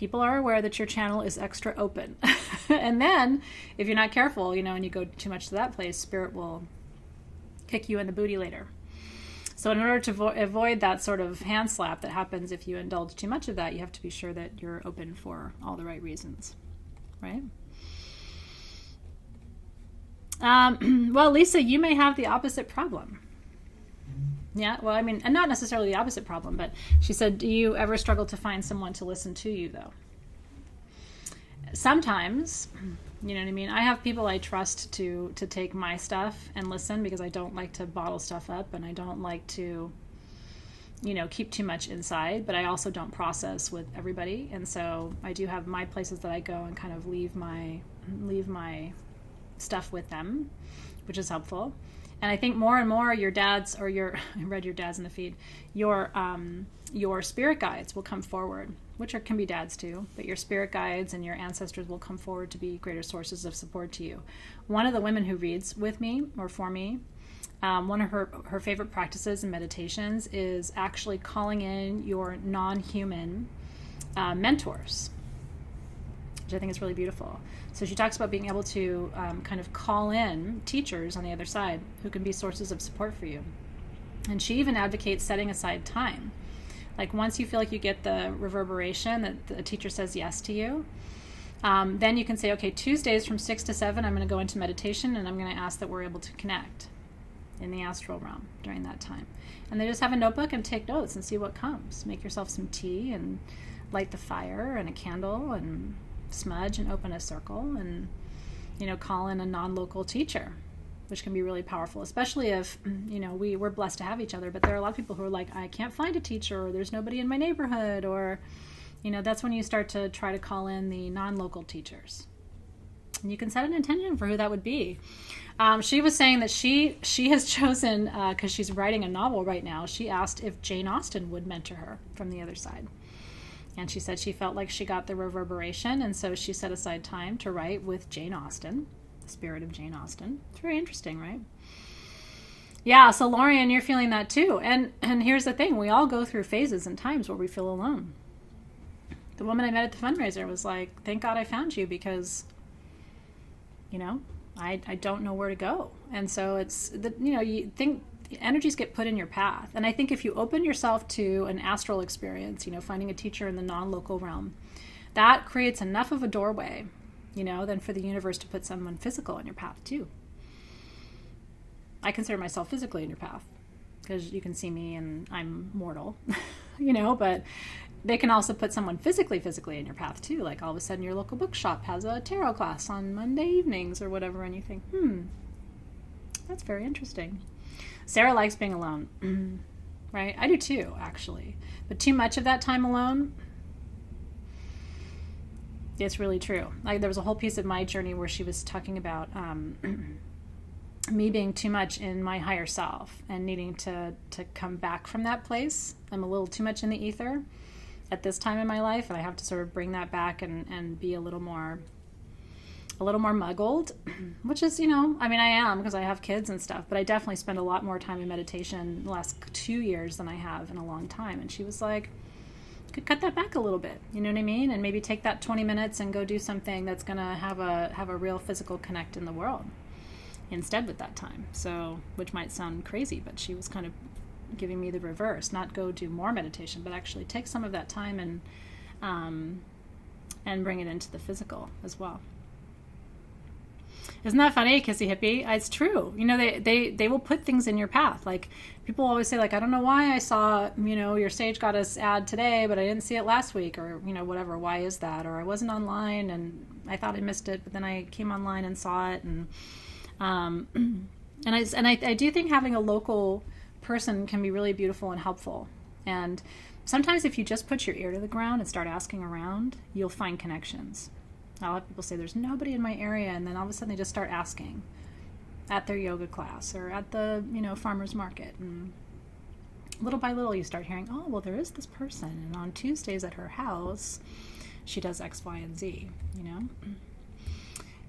People are aware that your channel is extra open. And then if you're not careful, and you go too much to that place, spirit will kick you in the booty later. So in order to avoid that sort of hand slap that happens if you indulge too much of that, you have to be sure that you're open for all the right reasons, right? Well, Lisa, you may have the opposite problem. Yeah, well, I mean, and not necessarily the opposite problem, but she said, do you ever struggle to find someone to listen to you, though? Sometimes, you know what I mean? I have people I trust to take my stuff and listen, because I don't like to bottle stuff up, and I don't like to, keep too much inside, but I also don't process with everybody. And so I do have my places that I go and kind of leave my stuff with them, which is helpful. And I think more and more your dads, or I read your dads in the feed, your spirit guides will come forward, which can be dads too, but your spirit guides and your ancestors will come forward to be greater sources of support to you. One of the women who reads with me or for me, one of her favorite practices and meditations is actually calling in your non-human mentors, which I think is really beautiful. So she talks about being able to kind of call in teachers on the other side who can be sources of support for you. And she even advocates setting aside time. Like once you feel like you get the reverberation that the teacher says yes to you, then you can say, okay, Tuesdays from 6 to 7, I'm going to go into meditation, and I'm going to ask that we're able to connect in the astral realm during that time. And they just have a notebook and take notes and see what comes. Make yourself some tea and light the fire and a candle and smudge and open a circle and call in a non-local teacher, which can be really powerful, especially if we're blessed to have each other. But there are a lot of people who are like, I can't find a teacher, or there's nobody in my neighborhood, or that's when you start to try to call in the non-local teachers, and you can set an intention for who that would be. She was saying that she has chosen, because she's writing a novel right now, she asked if Jane Austen would mentor her from the other side. And she said she felt like she got the reverberation, and so she set aside time to write with Jane Austen, the spirit of Jane Austen. It's very interesting, right? Yeah, so Lorian, you're feeling that too. And here's the thing, we all go through phases and times where we feel alone. The woman I met at the fundraiser was like, thank God I found you, because, I don't know where to go. And so it's, you think, energies get put in your path. And I think if you open yourself to an astral experience, finding a teacher in the non-local realm, that creates enough of a doorway, then for the universe to put someone physical in your path too. I consider myself physically in your path, because you can see me and I'm mortal, but they can also put someone physically in your path too. Like all of a sudden your local bookshop has a tarot class on Monday evenings or whatever, and you think, that's very interesting. Sarah likes being alone, right? I do too, actually. But too much of that time alone, it's really true. Like there was a whole piece of my journey where she was talking about me being too much in my higher self and needing to come back from that place. I'm a little too much in the ether at this time in my life, and I have to sort of bring that back and be a little more muggled, which is, I am, because I have kids and stuff, but I definitely spend a lot more time in meditation the last 2 years than I have in a long time. And she was like, you could cut that back a little bit, you know what I mean? And maybe take that 20 minutes and go do something that's going to have a real physical connect in the world instead with that time. So, which might sound crazy, but she was kind of giving me the reverse, not go do more meditation, but actually take some of that time and bring it into the physical as well. Isn't that funny, Kissy Hippie? It's true. They will put things in your path. Like people always say, like, I don't know why I saw, your Sage Goddess ad today, but I didn't see it last week, or, whatever. Why is that? Or I wasn't online and I thought I missed it, but then I came online and saw it. And I do think having a local person can be really beautiful and helpful. And sometimes if you just put your ear to the ground and start asking around, you'll find connections. I'll have people say, there's nobody in my area, and then all of a sudden they just start asking at their yoga class or at the, farmer's market. And little by little you start hearing, oh, well, there is this person, and on Tuesdays at her house, she does X, Y, and Z,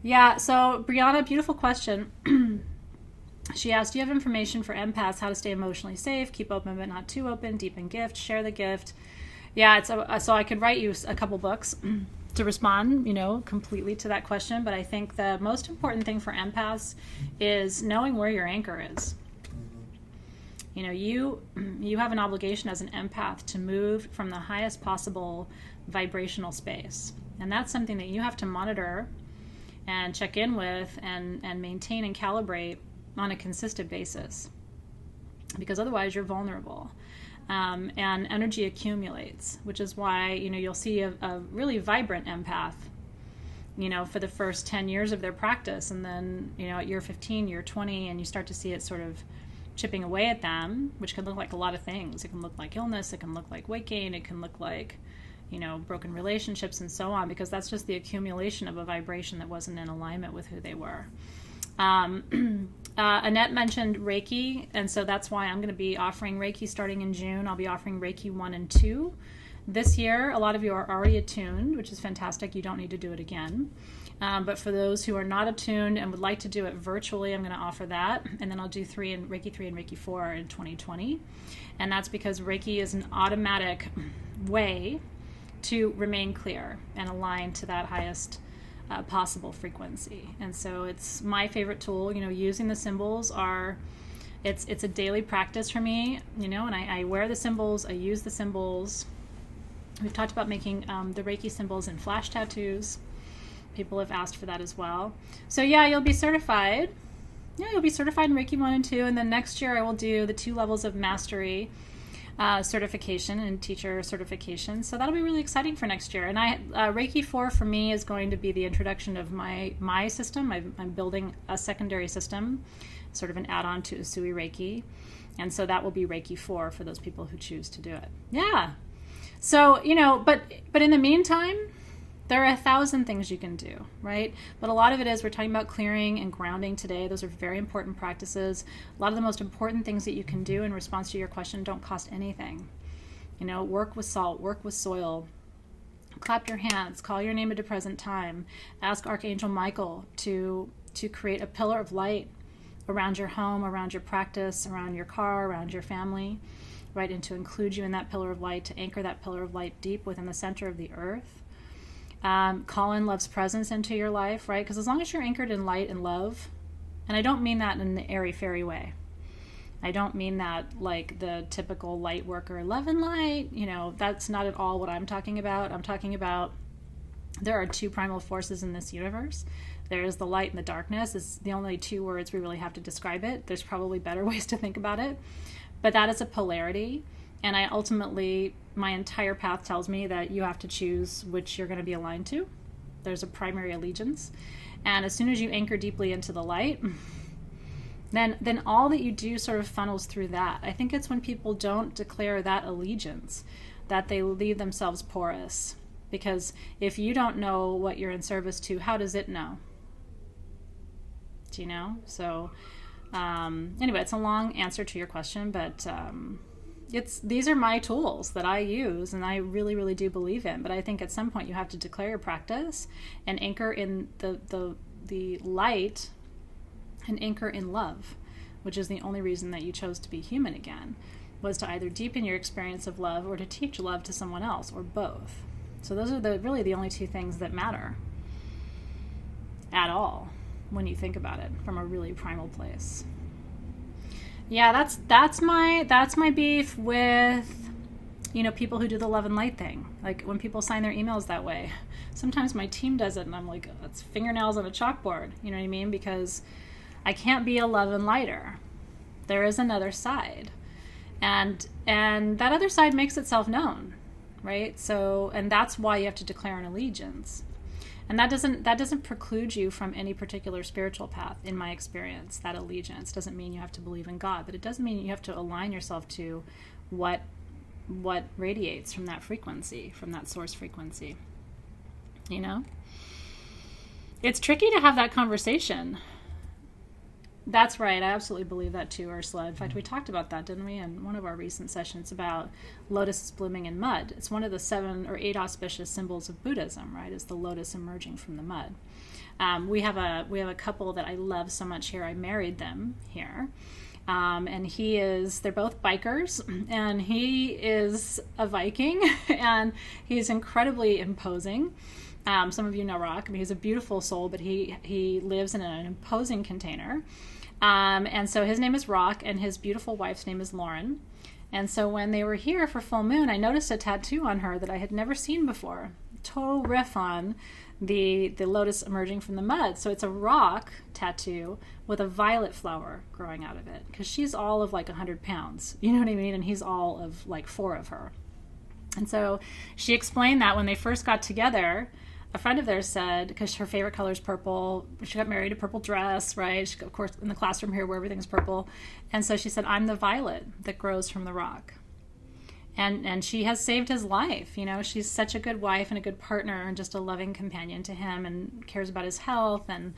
Yeah, so Brianna, beautiful question. She asked, do you have information for empaths, how to stay emotionally safe, keep open but not too open, deepen gift, share the gift? Yeah, so I could write you a couple books to respond, completely to that question. But I think the most important thing for empaths is knowing where your anchor is. You have an obligation as an empath to move from the highest possible vibrational space. And that's something that you have to monitor and check in with and maintain and calibrate on a consistent basis. Because otherwise you're vulnerable. And energy accumulates, which is why, you'll see a really vibrant empath, for the first 10 years of their practice. And then, at year 15, year 20, and you start to see it sort of chipping away at them, which can look like a lot of things. It can look like illness. It can look like weight gain. It can look like, broken relationships and so on, because that's just the accumulation of a vibration that wasn't in alignment with who they were. Annette mentioned Reiki, and so that's why I'm going to be offering Reiki starting in June. I'll be offering Reiki 1 and 2 this year. A lot of you are already attuned, which is fantastic. You don't need to do it again. But for those who are not attuned and would like to do it virtually, I'm going to offer that. And then I'll do Reiki 3 and Reiki 4 in 2020. And that's because Reiki is an automatic way to remain clear and aligned to that highest possible frequency. And so it's my favorite tool. Using the symbols it's a daily practice for me, and I wear the symbols, I use the symbols. We've talked about making the Reiki symbols in flash tattoos. People have asked for that as well. So yeah, you'll be certified. Yeah, you'll be certified in Reiki 1 and 2, and then next year I will do the 2 levels of mastery certification and teacher certification. So that'll be really exciting for next year. And Reiki 4 for me is going to be the introduction of my system. I'm building a secondary system, sort of an add-on to Usui Reiki. And so that will be Reiki 4 for those people who choose to do it. Yeah. So, but in the meantime, there are 1,000 things you can do, right? But a lot of it is, we're talking about clearing and grounding today. Those are very important practices. A lot of the most important things that you can do in response to your question don't cost anything. Work with salt, work with soil, clap your hands, call your name at a present time, ask Archangel Michael to create a pillar of light around your home, around your practice, around your car, around your family, right? And to include you in that pillar of light, to anchor that pillar of light deep within the center of the earth. Call in love's presence into your life, right? Because as long as you're anchored in light and love, and I don't mean that in the airy-fairy way. I don't mean that like the typical light worker, love and light, that's not at all what I'm talking about. I'm talking about there are 2 primal forces in this universe. There is the light and the darkness. It's the only 2 words we really have to describe it. There's probably better ways to think about it. But that is a polarity. And my entire path tells me that you have to choose which you're going to be aligned to. There's a primary allegiance. And as soon as you anchor deeply into the light, then all that you do sort of funnels through that. I think it's when people don't declare that allegiance that they leave themselves porous. Because if you don't know what you're in service to, how does it know? Do you know? So anyway, it's a long answer to your question, but these are my tools that I use and I really, really do believe in. But I think at some point you have to declare your practice and anchor in the light and anchor in love, which is the only reason that you chose to be human again, was to either deepen your experience of love or to teach love to someone else, or both. So those are really the only 2 things that matter at all when you think about it from a really primal place. Yeah, that's my beef with people who do the love and light thing. Like when people sign their emails that way. Sometimes my team does it and I'm like, it's fingernails on a chalkboard. You know what I mean? Because I can't be a love and lighter. There is another side. And that other side makes itself known, right? So, and that's why you have to declare an allegiance. And that doesn't preclude you from any particular spiritual path, in my experience. That allegiance doesn't mean you have to believe in God, but it does mean you have to align yourself to what radiates from that frequency, from that source frequency. It's tricky to have that conversation. That's right. I absolutely believe that too, Ursula. In fact, we talked about that, didn't we, in one of our recent sessions about lotuses blooming in mud. It's one of the 7 or 8 auspicious symbols of Buddhism, right? Is the lotus emerging from the mud. We have a couple that I love so much here. I married them here. And they're both bikers, and he is a Viking, and he's incredibly imposing. Some of you know Rock. I mean, he's a beautiful soul, but he lives in an imposing container. And so his name is Rock, and his beautiful wife's name is Lauren. And so when they were here for full moon, I noticed a tattoo on her that I had never seen before. Total riff on the lotus emerging from the mud. So it's a rock tattoo with a violet flower growing out of it, because she's all of like 100 pounds. You know what I mean? And he's all of like 4 of her. And so she explained that when they first got together, a friend of theirs said, because her favorite color is purple, she got married, a purple dress, right? She, of course, in the classroom here where everything's purple. And so she said, I'm the violet that grows from the rock. And she has saved his life. You know, she's such a good wife and a good partner and just a loving companion to him and cares about his health. And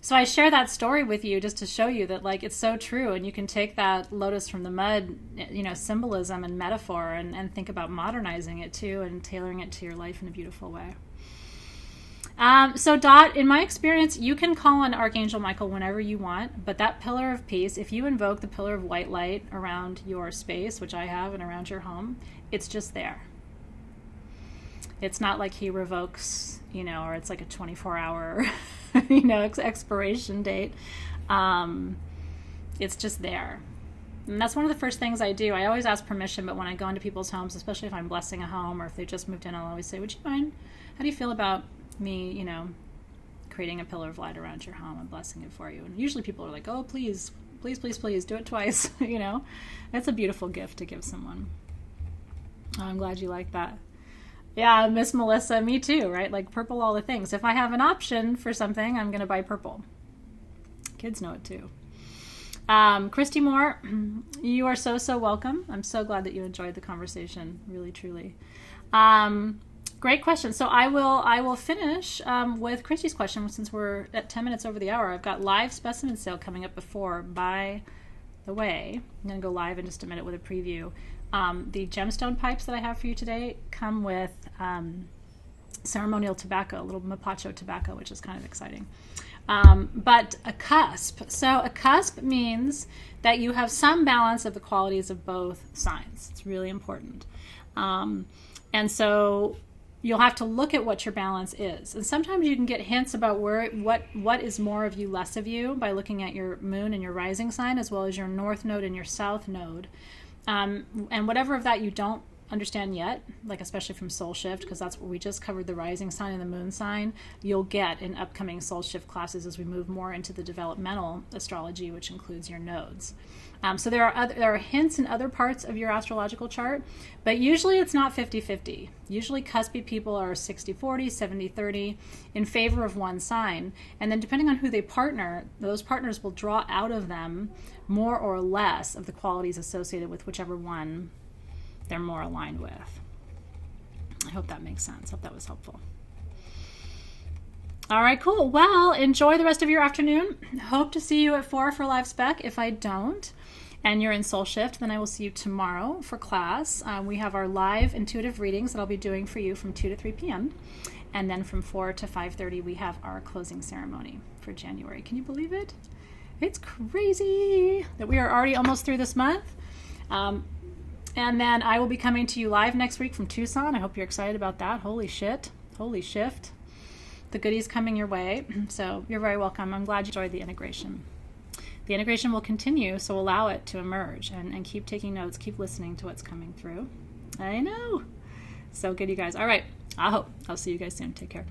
so I share that story with you just to show you that, like, it's so true. And you can take that lotus from the mud, you know, symbolism and metaphor and think about modernizing it too and tailoring it to your life in a beautiful way. So Dot, in my experience, you can call on Archangel Michael whenever you want, but that pillar of peace, if you invoke the pillar of white light around your space, which I have, and around your home, it's just there. It's not like he revokes, you know, or it's like a 24-hour, you know, expiration date. It's just there. And that's one of the first things I do. I always ask permission, but when I go into people's homes, especially if I'm blessing a home or if they just moved in, I'll always say, would you mind? How do you feel about me, you know, creating a pillar of light around your home and blessing it for you? And usually people are like, oh, please, please, please, please do it twice. You know, it's a beautiful gift to give someone. Oh, I'm glad you like that. Yeah, Miss Melissa, me too, right? Like purple, all the things. If I have an option for something, I'm going to buy purple. Kids know it too. Christy Moore, you are so welcome. I'm so glad that you enjoyed the conversation, really, truly. Great question. So I will finish with Christy's question since we're at 10 minutes over the hour. I've got live specimen sale coming up before. By the way, I'm going to go live in just a minute with a preview. The gemstone pipes that I have for you today come with ceremonial tobacco, a little mapacho tobacco, which is kind of exciting. But a cusp. So a cusp means that you have some balance of the qualities of both signs. It's really important. And so you'll have to look at what your balance is. And sometimes you can get hints about what is more of you, less of you, by looking at your moon and your rising sign, as well as your north node and your south node. And whatever of that you don't understand yet, like especially from Soul Shift, because that's where we just covered the rising sign and the moon sign, you'll get in upcoming Soul Shift classes as we move more into the developmental astrology, which includes your nodes. So there are hints in other parts of your astrological chart, but usually it's not 50-50. Usually cuspy people are 60-40, 70-30 in favor of one sign. And then depending on who they partner, those partners will draw out of them more or less of the qualities associated with whichever one they're more aligned with. I hope that makes sense. Hope that was helpful. All right, cool. Well, enjoy the rest of your afternoon. Hope to see you at 4 for live spec. If I don't, and you're in Soul Shift, then I will see you tomorrow for class. We have our live intuitive readings that I'll be doing for you from 2 to 3 p.m. And then from 4 to 5:30, we have our closing ceremony for January. Can you believe it? It's crazy that we are already almost through this month. And then I will be coming to you live next week from Tucson. I hope you're excited about that. Holy shit. Holy shift. The goodies coming your way. So you're very welcome. I'm glad you enjoyed the integration. The integration will continue, so allow it to emerge and keep taking notes, keep listening to what's coming through. I know. So good, you guys. All right. I'll see you guys soon. Take care.